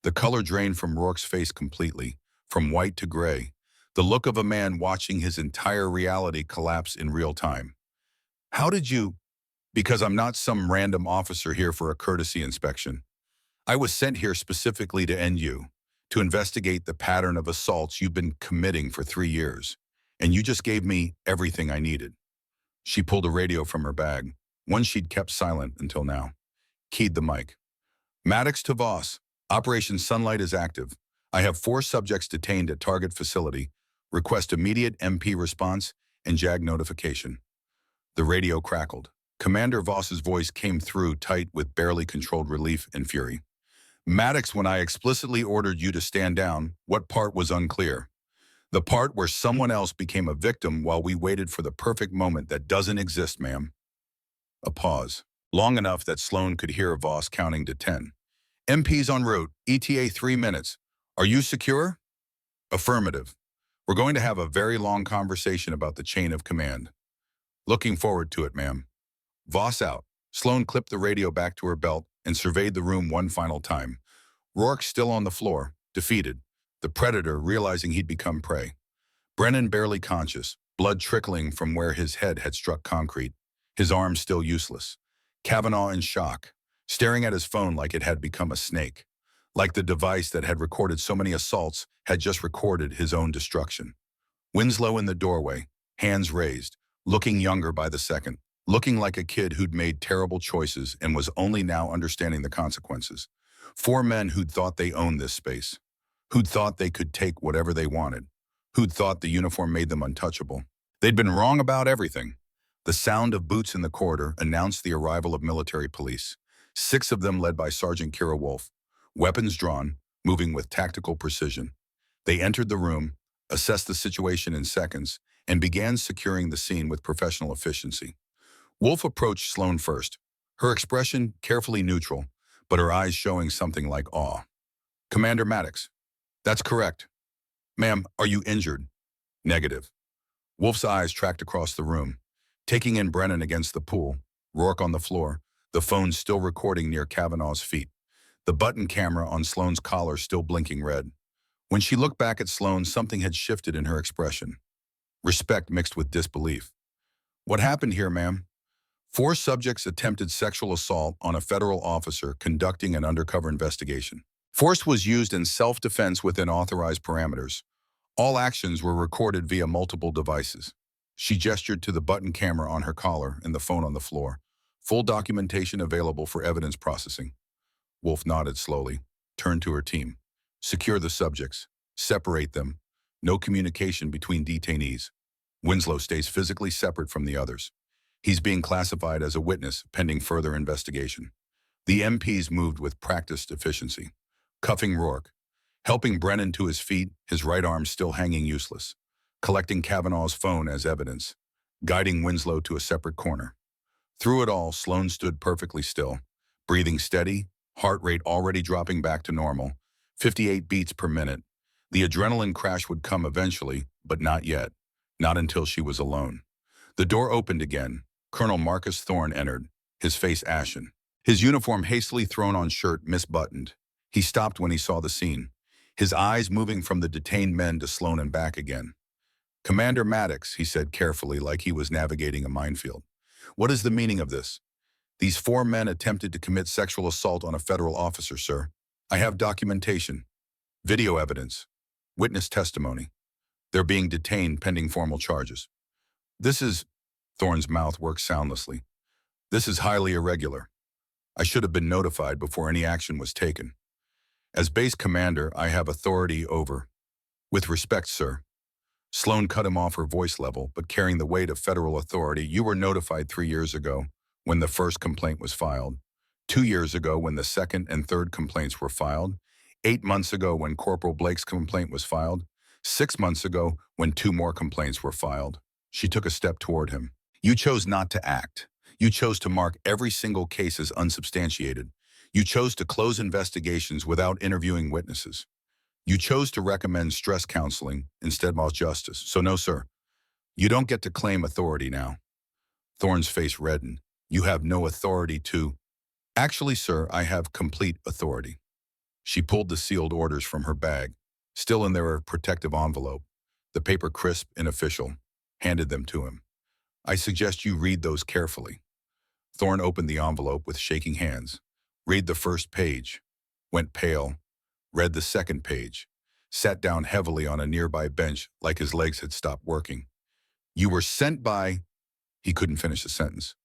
The color drained from Rourke's face completely, from white to gray, the look of a man watching his entire reality collapse in real time. How did you? Because I'm not some random officer here for a courtesy inspection. I was sent here specifically to end you, to investigate the pattern of assaults you've been committing for 3 years, and you just gave me everything I needed. She pulled a radio from her bag, one she'd kept silent until now. Keyed the mic. Maddox to Voss. Operation Sunlight is active. I have 4 subjects detained at target facility. Request immediate MP response and JAG notification. The radio crackled. Commander Voss's voice came through tight with barely controlled relief and fury. Maddox, when I explicitly ordered you to stand down, what part was unclear? The part where someone else became a victim while we waited for the perfect moment that doesn't exist, ma'am. A pause, long enough that Sloan could hear Voss counting to 10. MP's en route, ETA 3 minutes. Are you secure? Affirmative. We're going to have a very long conversation about the chain of command. Looking forward to it, ma'am. Voss out. Sloane clipped the radio back to her belt and surveyed the room one final time. Rourke still on the floor, defeated, the predator realizing he'd become prey. Brennan barely conscious, blood trickling from where his head had struck concrete, his arms still useless. Kavanaugh in shock, staring at his phone like it had become a snake, like the device that had recorded so many assaults had just recorded his own destruction. Winslow in the doorway, hands raised, looking younger by the second, looking like a kid who'd made terrible choices and was only now understanding the consequences. Four men who'd thought they owned this space, who'd thought they could take whatever they wanted, who'd thought the uniform made them untouchable. They'd been wrong about everything. The sound of boots in the corridor announced the arrival of military police, 6 of them led by Sergeant Kira Wolf, weapons drawn, moving with tactical precision. They entered the room, assessed the situation in seconds, and began securing the scene with professional efficiency. Wolf approached Sloane first, her expression carefully neutral, but her eyes showing something like awe. "Commander Maddox." "That's correct." "Ma'am, are you injured?" "Negative." Wolf's eyes tracked across the room, taking in Brennan against the pool, Rourke on the floor, the phone still recording near Kavanaugh's feet, the button camera on Sloane's collar still blinking red. When she looked back at Sloane, something had shifted in her expression. Respect mixed with disbelief. "What happened here, ma'am?" 4 subjects attempted sexual assault on a federal officer conducting an undercover investigation. Force was used in self-defense within authorized parameters. All actions were recorded via multiple devices. She gestured to the button camera on her collar and the phone on the floor. Full documentation available for evidence processing. Wolf nodded slowly, turned to her team. "Secure the subjects. Separate them. No communication between detainees. Winslow stays physically separate from the others. He's being classified as a witness pending further investigation." The MPs moved with practiced efficiency, cuffing Rourke, helping Brennan to his feet, his right arm still hanging useless, collecting Kavanaugh's phone as evidence, guiding Winslow to a separate corner. Through it all, Sloane stood perfectly still, breathing steady, heart rate already dropping back to normal, 58 beats per minute. The adrenaline crash would come eventually, but not yet, not until she was alone. The door opened again. Colonel Marcus Thorne entered, his face ashen, his uniform hastily thrown on shirt misbuttoned. He stopped when he saw the scene, his eyes moving from the detained men to Sloane and back again. "Commander Maddox," he said carefully like he was navigating a minefield. "What is the meaning of this?" "These 4 men attempted to commit sexual assault on a federal officer, sir. I have documentation, video evidence, witness testimony. They're being detained pending formal charges." "This is..." Thorne's mouth worked soundlessly. "This is highly irregular. I should have been notified before any action was taken. As base commander, I have authority over..." "With respect, sir." Sloane cut him off, her voice level, but carrying the weight of federal authority. "You were notified 3 years ago when the first complaint was filed, 2 years ago when the second and third complaints were filed, 8 months ago when Corporal Blake's complaint was filed, 6 months ago when 2 more complaints were filed." She took a step toward him. "You chose not to act. You chose to mark every single case as unsubstantiated. You chose to close investigations without interviewing witnesses. You chose to recommend stress counseling instead of justice. So no, sir. You don't get to claim authority now." Thorne's face reddened. "You have no authority to..." "Actually, sir, I have complete authority." She pulled the sealed orders from her bag, still in their protective envelope, the paper crisp and official, handed them to him. "I suggest you read those carefully." Thorne opened the envelope with shaking hands. Read the first page. Went pale. Read the second page. Sat down heavily on a nearby bench like his legs had stopped working. "You were sent by..." He couldn't finish the sentence.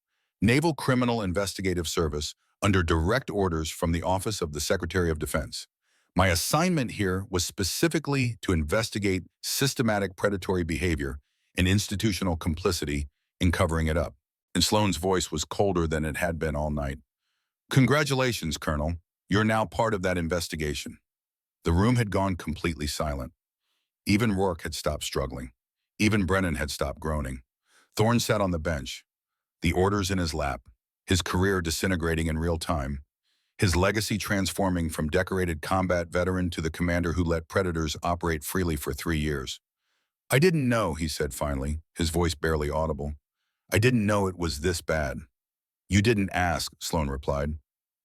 "Naval Criminal Investigative Service under direct orders from the Office of the Secretary of Defense. My assignment here was specifically to investigate systematic predatory behavior and institutional complicity in covering it up." And Sloane's voice was colder than it had been all night. "Congratulations, Colonel. You're now part of that investigation." The room had gone completely silent. Even Rourke had stopped struggling. Even Brennan had stopped groaning. Thorne sat on the bench, the orders in his lap, his career disintegrating in real time, his legacy transforming from decorated combat veteran to the commander who let predators operate freely for 3 years. "I didn't know," he said finally, his voice barely audible. "I didn't know it was this bad." You didn't ask, Sloan replied.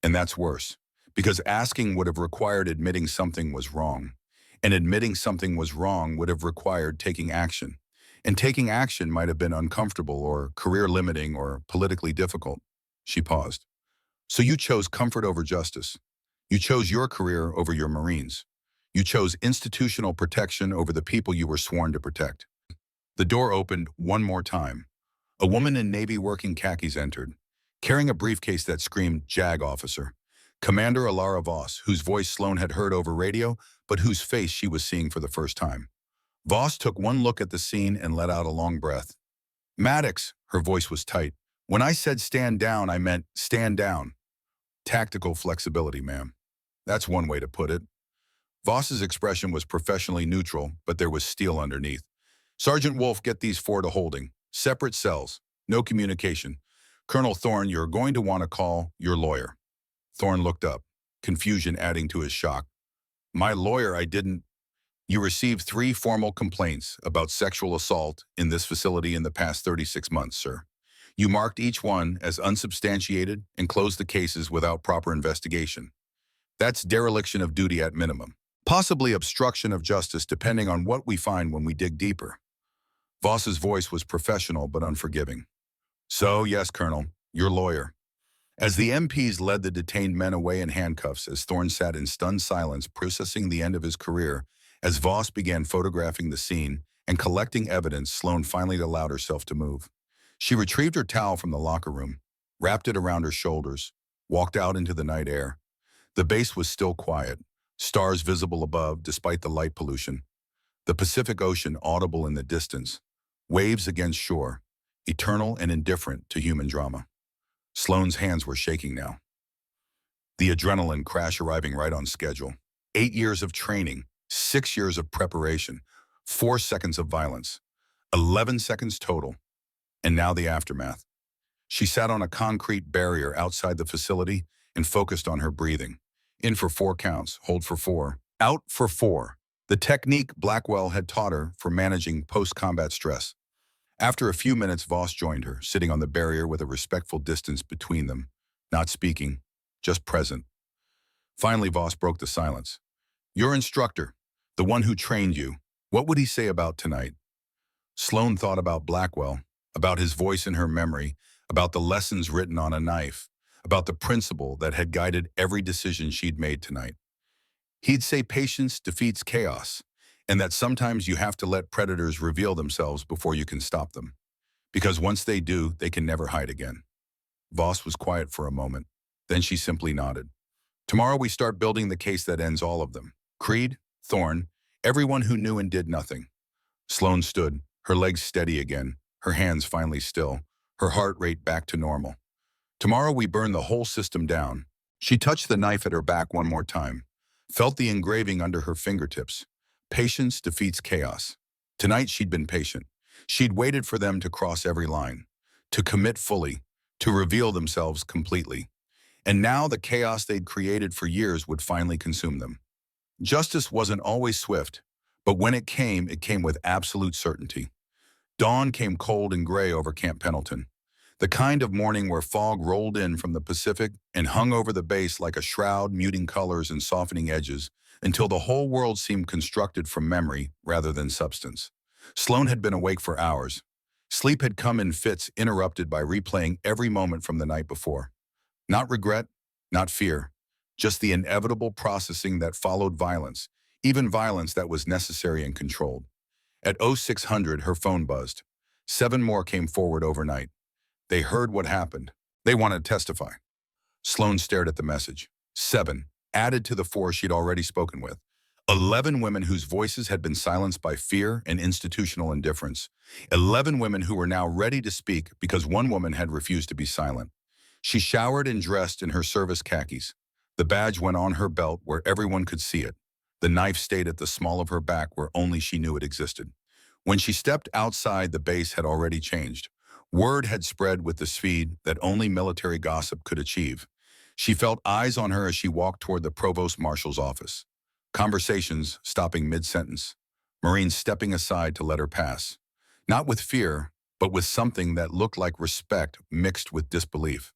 And that's worse, because asking would have required admitting something was wrong. And admitting something was wrong would have required taking action. And taking action might have been uncomfortable or career-limiting or politically difficult. She paused. So you chose comfort over justice. You chose your career over your Marines. You chose institutional protection over the people you were sworn to protect. The door opened one more time. A woman in Navy working khakis entered, carrying a briefcase that screamed, "JAG officer." Commander Alara Voss, whose voice Sloan had heard over radio, but whose face she was seeing for the first time. Voss took one look at the scene and let out a long breath. "Maddox," her voice was tight. "When I said stand down, I meant stand down." Tactical flexibility, ma'am. That's one way to put it. Voss's expression was professionally neutral, but there was steel underneath. "Sergeant Wolf, get these four to holding. Separate cells. No communication. Colonel Thorne, you're going to want to call your lawyer." Thorne looked up, confusion adding to his shock. "My lawyer, I didn't—" "You received 3 formal complaints about sexual assault in this facility in the past 36 months, sir. You marked each one as unsubstantiated and closed the cases without proper investigation. That's dereliction of duty at minimum. Possibly obstruction of justice depending on what we find when we dig deeper." Voss's voice was professional but unforgiving. "So, yes, Colonel, your lawyer." As the MPs led the detained men away in handcuffs, as Thorne sat in stunned silence processing the end of his career, as Voss began photographing the scene and collecting evidence, Sloan finally allowed herself to move. She retrieved her towel from the locker room, wrapped it around her shoulders, walked out into the night air. The base was still quiet, stars visible above despite the light pollution. The Pacific Ocean audible in the distance, waves against shore, eternal and indifferent to human drama. Sloane's hands were shaking now. The adrenaline crash arriving right on schedule. 8 years of training, 6 years of preparation, 4 seconds of violence, 11 seconds total, and now the aftermath. She sat on a concrete barrier outside the facility and focused on her breathing. In for 4 counts, hold for 4, out for 4. The technique Blackwell had taught her for managing post-combat stress. After a few minutes, Voss joined her, sitting on the barrier with a respectful distance between them, not speaking, just present. Finally, Voss broke the silence. "Your instructor, the one who trained you, what would he say about tonight?" Sloan thought about Blackwell, about his voice in her memory, about the lessons written on a knife, about the principle that had guided every decision she'd made tonight. He'd say patience defeats chaos, and that sometimes you have to let predators reveal themselves before you can stop them. Because once they do, they can never hide again. Voss was quiet for a moment. Then she simply nodded. "Tomorrow we start building the case that ends all of them. Creed, Thorne, everyone who knew and did nothing." Sloan stood, her legs steady again, her hands finally still, her heart rate back to normal. "Tomorrow we burn the whole system down." She touched the knife at her back one more time, felt the engraving under her fingertips. Patience defeats chaos. Tonight she'd been patient. She'd waited for them to cross every line, to commit fully, to reveal themselves completely. And now the chaos they'd created for years would finally consume them. Justice wasn't always swift, but when it came with absolute certainty. Dawn came cold and gray over Camp Pendleton, the kind of morning where fog rolled in from the Pacific and hung over the base like a shroud, muting colors and softening edges, until the whole world seemed constructed from memory rather than substance. Sloan had been awake for hours. Sleep had come in fits interrupted by replaying every moment from the night before. Not regret, not fear, just the inevitable processing that followed violence, even violence that was necessary and controlled. At 0600, her phone buzzed. 7 more came forward overnight. They heard what happened. They wanted to testify. Sloan stared at the message. 7, added to the 4 she'd already spoken with. 11 women whose voices had been silenced by fear and institutional indifference. 11 women who were now ready to speak because one woman had refused to be silent. She showered and dressed in her service khakis. The badge went on her belt where everyone could see it. The knife stayed at the small of her back where only she knew it existed. When she stepped outside, the base had already changed. Word had spread with the speed that only military gossip could achieve. She felt eyes on her as she walked toward the provost marshal's office. Conversations stopping mid-sentence. Marines stepping aside to let her pass. Not with fear, but with something that looked like respect mixed with disbelief.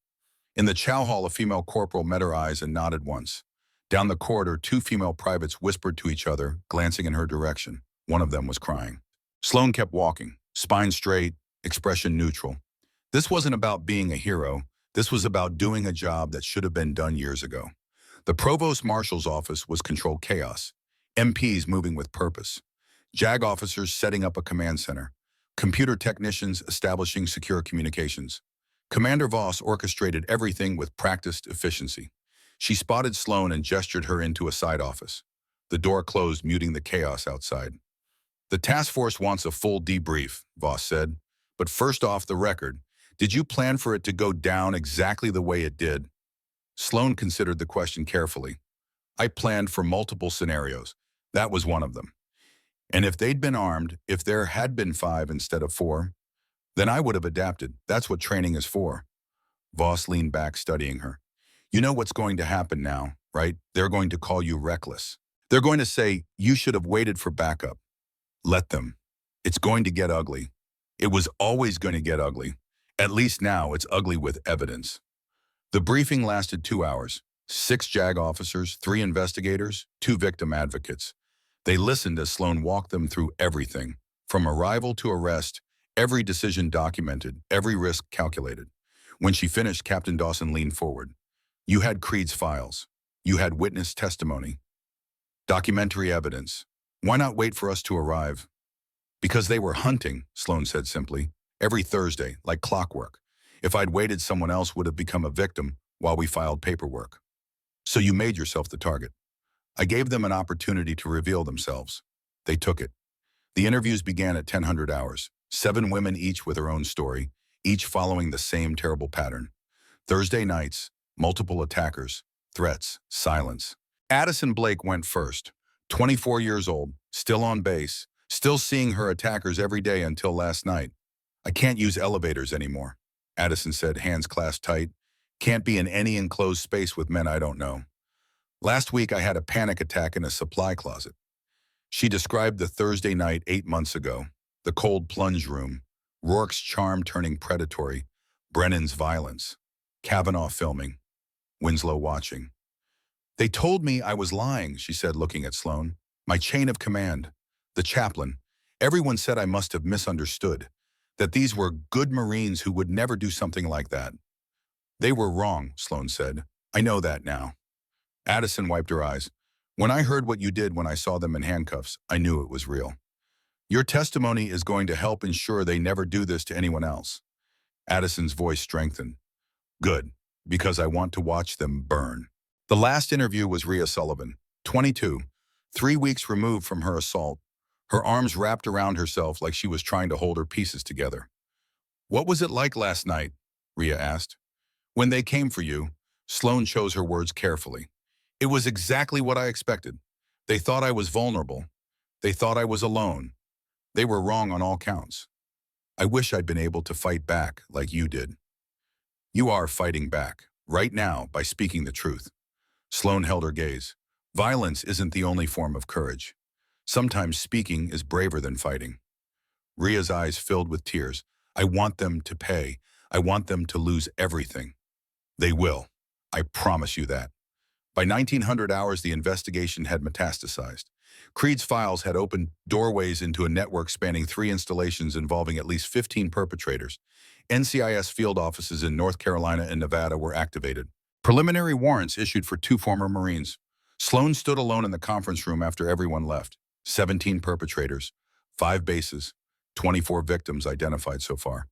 In the chow hall, a female corporal met her eyes and nodded once. Down the corridor, two female privates whispered to each other, glancing in her direction. One of them was crying. Sloan kept walking, spine straight, expression neutral. This wasn't about being a hero. This was about doing a job that should have been done years ago. The provost marshal's office was controlled chaos. MPs moving with purpose. JAG officers setting up a command center. Computer technicians establishing secure communications. Commander Voss orchestrated everything with practiced efficiency. She spotted Sloan and gestured her into a side office. The door closed, muting the chaos outside. "The task force wants a full debrief," Voss said. "But first off the record, did you plan for it to go down exactly the way it did?" Sloan considered the question carefully. "I planned for multiple scenarios. That was one of them. And if they'd been armed, if there had been 5 instead of 4, then I would have adapted. That's what training is for." Voss leaned back, studying her. "You know what's going to happen now, right? They're going to call you reckless. They're going to say, you should have waited for backup. Let them. It's going to get ugly. It was always going to get ugly. At least now it's ugly with evidence." The briefing lasted 2 hours. 6 JAG officers, 3 investigators, 2 victim advocates. They listened as Sloan walked them through everything. From arrival to arrest, every decision documented, every risk calculated. When she finished, Captain Dawson leaned forward. "You had Creed's files. You had witness testimony. Documentary evidence. Why not wait for us to arrive?" "Because they were hunting," Sloan said simply. "Every Thursday, like clockwork. If I'd waited, someone else would have become a victim while we filed paperwork. So you made yourself the target. I gave them an opportunity to reveal themselves. They took it. The interviews began at 1000 hours. 7 women, each with her own story, each following the same terrible pattern. Thursday nights, multiple attackers, threats, silence. Addison Blake went first. 24 years old, still on base, still seeing her attackers every day until last night. "I can't use elevators anymore," Addison said, hands clasped tight. "Can't be in any enclosed space with men I don't know. Last week I had a panic attack in a supply closet." She described the Thursday night 8 months ago. The cold plunge room, Rourke's charm turning predatory, Brennan's violence, Kavanaugh filming, Winslow watching. "They told me I was lying," she said, looking at Sloan. "My chain of command, the chaplain, everyone said I must have misunderstood, that these were good Marines who would never do something like that." "They were wrong," Sloan said. "I know that now." Addison wiped her eyes. "When I heard what you did when I saw them in handcuffs, I knew it was real. Your testimony is going to help ensure they never do this to anyone else." Addison's voice strengthened. "Good, because I want to watch them burn." The last interview was Rhea Sullivan, 22, 3 weeks removed from her assault, her arms wrapped around herself like she was trying to hold her pieces together. "What was it like last night?" Rhea asked. "When they came for you," Sloan chose her words carefully. "It was exactly what I expected. They thought I was vulnerable. They thought I was alone. They were wrong on all counts. I wish I'd been able to fight back like you did." "You are fighting back, right now, by speaking the truth." Sloan held her gaze. "Violence isn't the only form of courage. Sometimes speaking is braver than fighting." Rhea's eyes filled with tears. "I want them to pay. I want them to lose everything." "They will. I promise you that." By 1900 hours, the investigation had metastasized. Creed's files had opened doorways into a network spanning 3 installations involving at least 15 perpetrators. NCIS field offices in North Carolina and Nevada were activated. Preliminary warrants issued for 2 former Marines. Sloan stood alone in the conference room after everyone left. 17 perpetrators, 5 bases, 24 victims identified so far.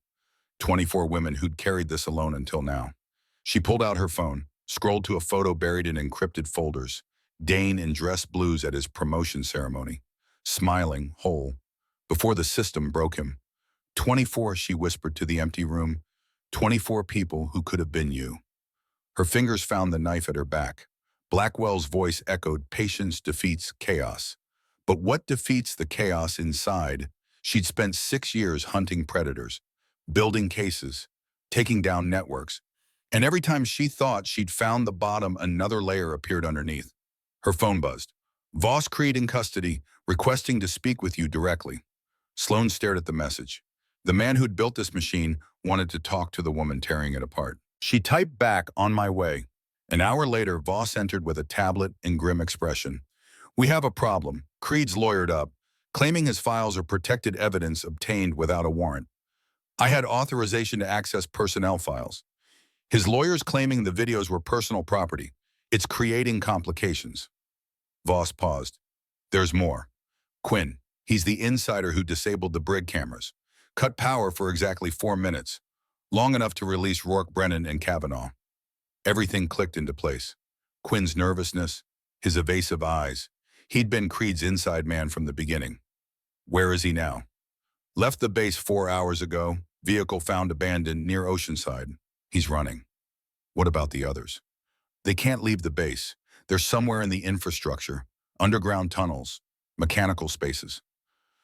24 women who'd carried this alone until now. She pulled out her phone, scrolled to a photo buried in encrypted folders. Dane in dress blues at his promotion ceremony, smiling, whole, before the system broke him. 24, she whispered to the empty room. 24 people who could have been you. Her fingers found the knife at her back. Blackwell's voice echoed, "Patience defeats chaos." But what defeats the chaos inside? She'd spent 6 years hunting predators, building cases, taking down networks. And every time she thought she'd found the bottom, another layer appeared underneath. Her phone buzzed. "Voss Creed in custody, requesting to speak with you directly." Sloan stared at the message. The man who'd built this machine wanted to talk to the woman tearing it apart. She typed back, "On my way." An hour later, Voss entered with a tablet and grim expression. "We have a problem," Creed's lawyered up, claiming his files are protected evidence obtained without a warrant. "I had authorization to access personnel files." His lawyers claiming the videos were personal property. "It's creating complications." Voss paused. "There's more. Quinn, he's the insider who disabled the Brig cameras. Cut power for exactly 4 minutes, long enough to release Rourke, Brennan, and Kavanaugh." Everything clicked into place. Quinn's nervousness, his evasive eyes. He'd been Creed's inside man from the beginning. Where is he now? "Left the base 4 hours ago. Vehicle found abandoned near Oceanside. He's running." "What about the others?" "They can't leave the base. They're somewhere in the infrastructure, underground tunnels, mechanical spaces."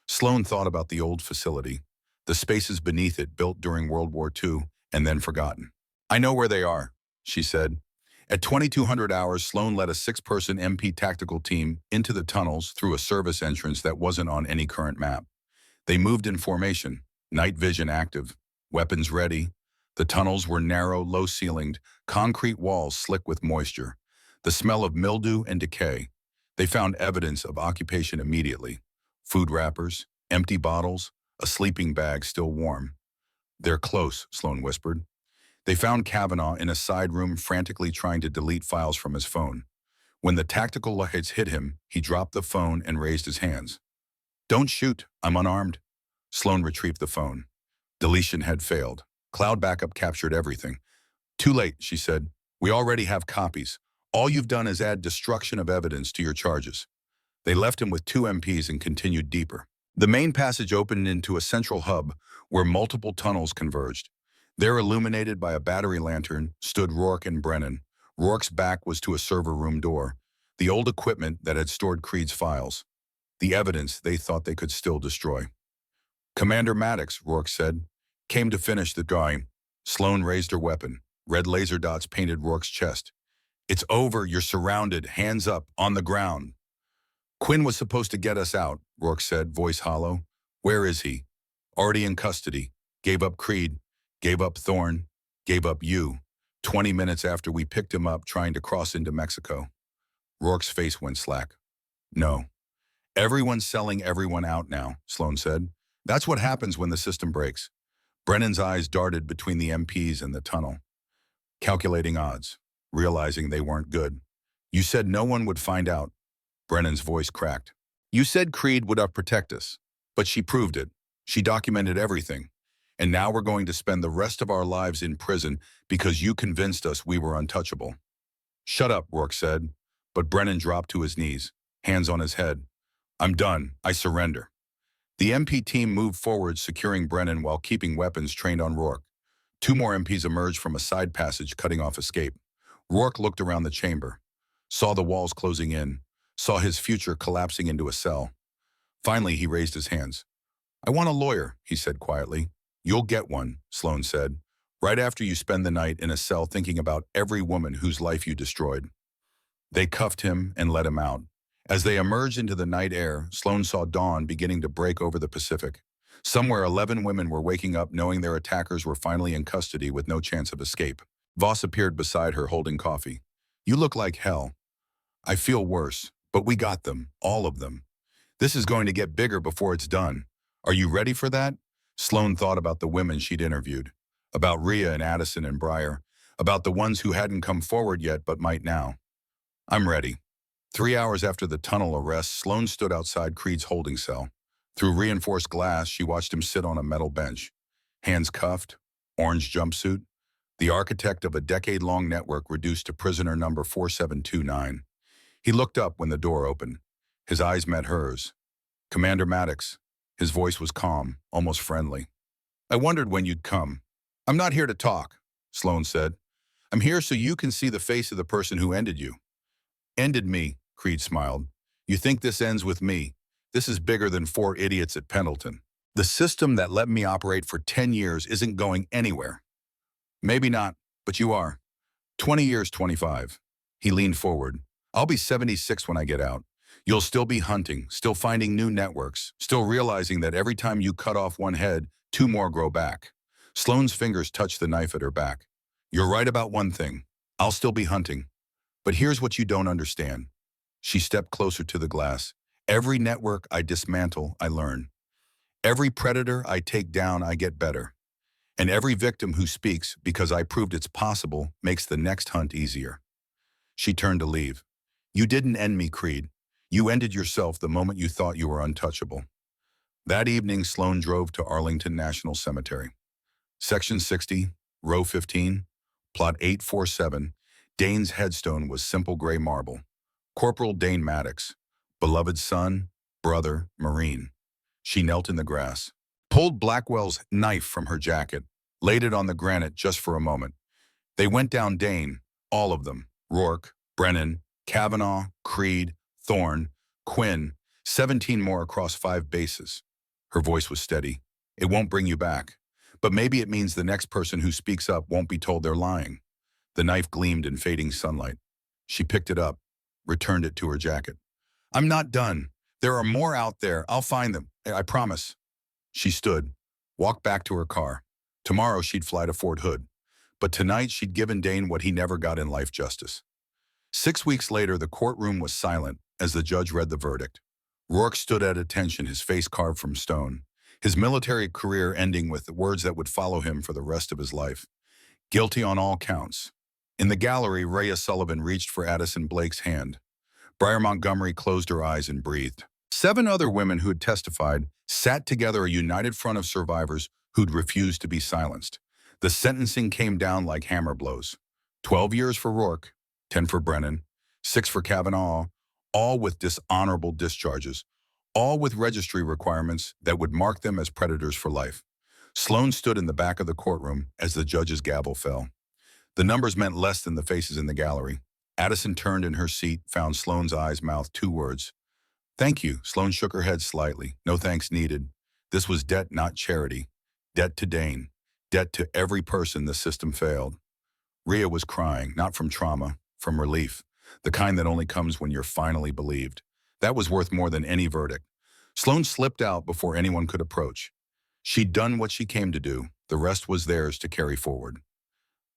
Sloan thought about the old facility, the spaces beneath it built during World War II and then forgotten. "I know where they are," she said. At 2200 hours, Sloan led a 6-person MP tactical team into the tunnels through a service entrance that wasn't on any current map. They moved in formation, night vision active, weapons ready. The tunnels were narrow, low-ceilinged, concrete walls slick with moisture, the smell of mildew and decay. They found evidence of occupation immediately. Food wrappers, empty bottles, a sleeping bag still warm. "They're close," Sloan whispered. They found Kavanaugh in a side room frantically trying to delete files from his phone. When the tactical lights hit him, he dropped the phone and raised his hands. "Don't shoot, I'm unarmed." Sloan retrieved the phone. Deletion had failed. Cloud backup captured everything. "Too late," she said. "We already have copies. All you've done is add destruction of evidence to your charges." They left him with 2 MPs and continued deeper. The main passage opened into a central hub where multiple tunnels converged. There, illuminated by a battery lantern, stood Rourke and Brennan. Rourke's back was to a server room door, the old equipment that had stored Creed's files, the evidence they thought they could still destroy. "Commander Maddox," Rourke said, "came to finish the drawing." Sloan raised her weapon. Red laser dots painted Rourke's chest. "It's over, you're surrounded, hands up, on the ground." "Quinn was supposed to get us out," Rourke said, voice hollow. "Where is he?" "Already in custody. Gave up Creed. Gave up Thorne, gave up you, 20 minutes after we picked him up trying to cross into Mexico." Rourke's face went slack. "No. Everyone's selling everyone out now," Sloan said. "That's what happens when the system breaks." Brennan's eyes darted between the MPs and the tunnel. Calculating odds, realizing they weren't good. "You said no one would find out." Brennan's voice cracked. "You said Creed would protect us, but she proved it. She documented everything. And now we're going to spend the rest of our lives in prison because you convinced us we were untouchable." "Shut up," Rourke said, but Brennan dropped to his knees, hands on his head. "I'm done. I surrender." The MP team moved forward, securing Brennan while keeping weapons trained on Rourke. 2 more MPs emerged from a side passage, cutting off escape. Rourke looked around the chamber, saw the walls closing in, saw his future collapsing into a cell. Finally, he raised his hands. "I want a lawyer," he said quietly. "You'll get one," Sloan said, "right after you spend the night in a cell thinking about every woman whose life you destroyed." They cuffed him and let him out. As they emerged into the night air, Sloan saw dawn beginning to break over the Pacific. Somewhere 11 women were waking up knowing their attackers were finally in custody with no chance of escape. Voss appeared beside her holding coffee. "You look like hell." "I feel worse, but we got them, all of them. This is going to get bigger before it's done. Are you ready for that?" Sloan thought about the women she'd interviewed, about Rhea and Addison and Breyer, about the ones who hadn't come forward yet but might now. "I'm ready." 3 hours after the tunnel arrest, Sloan stood outside Creed's holding cell. Through reinforced glass, she watched him sit on a metal bench. Hands cuffed, orange jumpsuit, the architect of a decade-long network reduced to prisoner number 4729. He looked up when the door opened. His eyes met hers. "Commander Maddox." His voice was calm, almost friendly. "I wondered when you'd come." "I'm not here to talk," Sloan said. "I'm here so you can see the face of the person who ended you." "Ended me," Creed smiled. "You think this ends with me? This is bigger than 4 idiots at Pendleton. The system that let me operate for 10 years isn't going anywhere." "Maybe not, but you are. 20 years, 25. He leaned forward. "I'll be 76 when I get out. You'll still be hunting, still finding new networks, still realizing that every time you cut off one head, 2 more grow back." Sloane's fingers touched the knife at her back. You're right about one thing. I'll still be hunting. But here's what you don't understand. She stepped closer to the glass. Every network I dismantle, I learn. Every predator I take down, I get better. And every victim who speaks because I proved it's possible makes the next hunt easier. She turned to leave. You didn't end me, Creed. You ended yourself the moment you thought you were untouchable. That evening, Sloan drove to Arlington National Cemetery. Section 60, row 15, plot 847. Dane's headstone was simple gray marble. Corporal Dane Maddox, beloved son, brother, Marine. She knelt in the grass, pulled Blackwell's knife from her jacket, laid it on the granite just for a moment. They went down Dane, all of them. Rourke, Brennan, Kavanaugh, Creed, Thorne, Quinn, 17 more across 5 bases. Her voice was steady. It won't bring you back. But maybe it means the next person who speaks up won't be told they're lying. The knife gleamed in fading sunlight. She picked it up, returned it to her jacket. I'm not done. There are more out there. I'll find them. I promise. She stood, walked back to her car. Tomorrow she'd fly to Fort Hood. But tonight she'd given Dane what he never got in life, justice. 6 weeks later, the courtroom was silent as the judge read the verdict. Rourke stood at attention, his face carved from stone, his military career ending with the words that would follow him for the rest of his life. Guilty on all counts. In the gallery, Rhea Sullivan reached for Addison Blake's hand. Briar Montgomery closed her eyes and breathed. 7 other women who had testified sat together, a united front of survivors who'd refused to be silenced. The sentencing came down like hammer blows. 12 years for Rourke, 10 for Brennan, 6 for Kavanaugh, all with dishonorable discharges, all with registry requirements that would mark them as predators for life. Sloan stood in the back of the courtroom as the judge's gavel fell. The numbers meant less than the faces in the gallery. Addison turned in her seat, found Sloan's eyes mouthed 2 words. Thank you. Sloan shook her head slightly. No thanks needed. This was debt, not charity. Debt to Dane. Debt to every person the system failed. Rhea was crying, not from trauma, from relief. The kind that only comes when you're finally believed. That was worth more than any verdict. Sloan slipped out before anyone could approach. She'd done what she came to do. The rest was theirs to carry forward.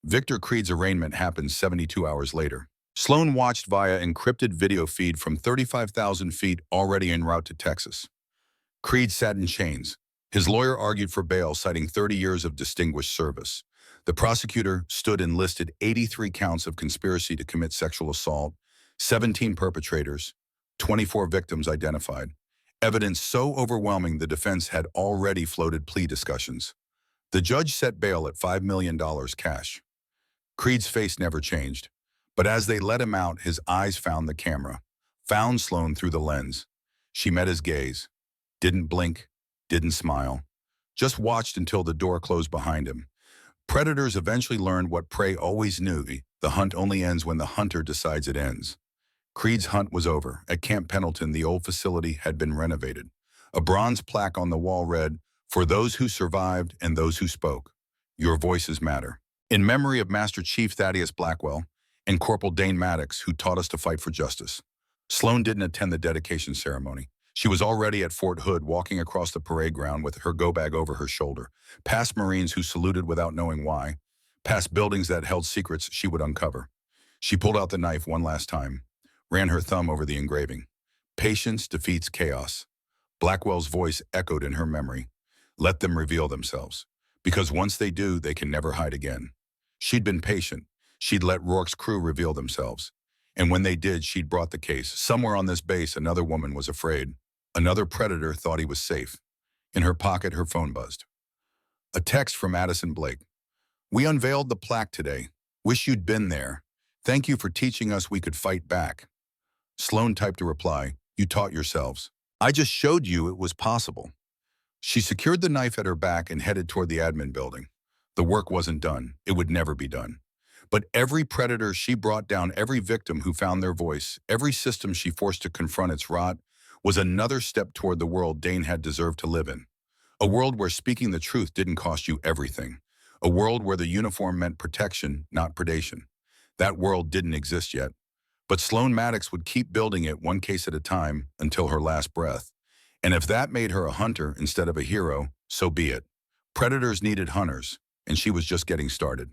Victor Creed's arraignment happened 72 hours later. Sloan watched via encrypted video feed from 35,000 feet already en route to Texas. Creed sat in chains. His lawyer argued for bail, citing 30 years of distinguished service. The prosecutor stood and listed 83 counts of conspiracy to commit sexual assault, 17 perpetrators, 24 victims identified. Evidence so overwhelming the defense had already floated plea discussions. The judge set bail at $5 million cash. Creed's face never changed, but as they let him out, his eyes found the camera, found Sloan through the lens. She met his gaze, didn't blink, didn't smile, just watched until the door closed behind him. Predators eventually learned what prey always knew: the hunt only ends when the hunter decides it ends. Creed's hunt was over. At Camp Pendleton, the old facility had been renovated. A bronze plaque on the wall read, "For those who survived and those who spoke, your voices matter." In memory of Master Chief Thaddeus Blackwell and Corporal Dane Maddox, who taught us to fight for justice. Sloan didn't attend the dedication ceremony. She was already at Fort Hood, walking across the parade ground with her go-bag over her shoulder, past Marines who saluted without knowing why, past buildings that held secrets she would uncover. She pulled out the knife one last time, ran her thumb over the engraving. Patience defeats chaos. Blackwell's voice echoed in her memory. Let them reveal themselves, because once they do, they can never hide again. She'd been patient. She'd let Rourke's crew reveal themselves. And when they did, she'd brought the case. Somewhere on this base, another woman was afraid. Another predator thought he was safe. In her pocket, her phone buzzed. A text from Addison Blake. We unveiled the plaque today. Wish you'd been there. Thank you for teaching us we could fight back. Sloan typed a reply. You taught yourselves. I just showed you it was possible. She secured the knife at her back and headed toward the admin building. The work wasn't done. It would never be done. But every predator she brought down, every victim who found their voice, every system she forced to confront its rot, was another step toward the world Dane had deserved to live in. A world where speaking the truth didn't cost you everything. A world where the uniform meant protection, not predation. That world didn't exist yet. But Sloan Maddox would keep building it one case at a time until her last breath. And if that made her a hunter instead of a hero, so be it. Predators needed hunters, and she was just getting started.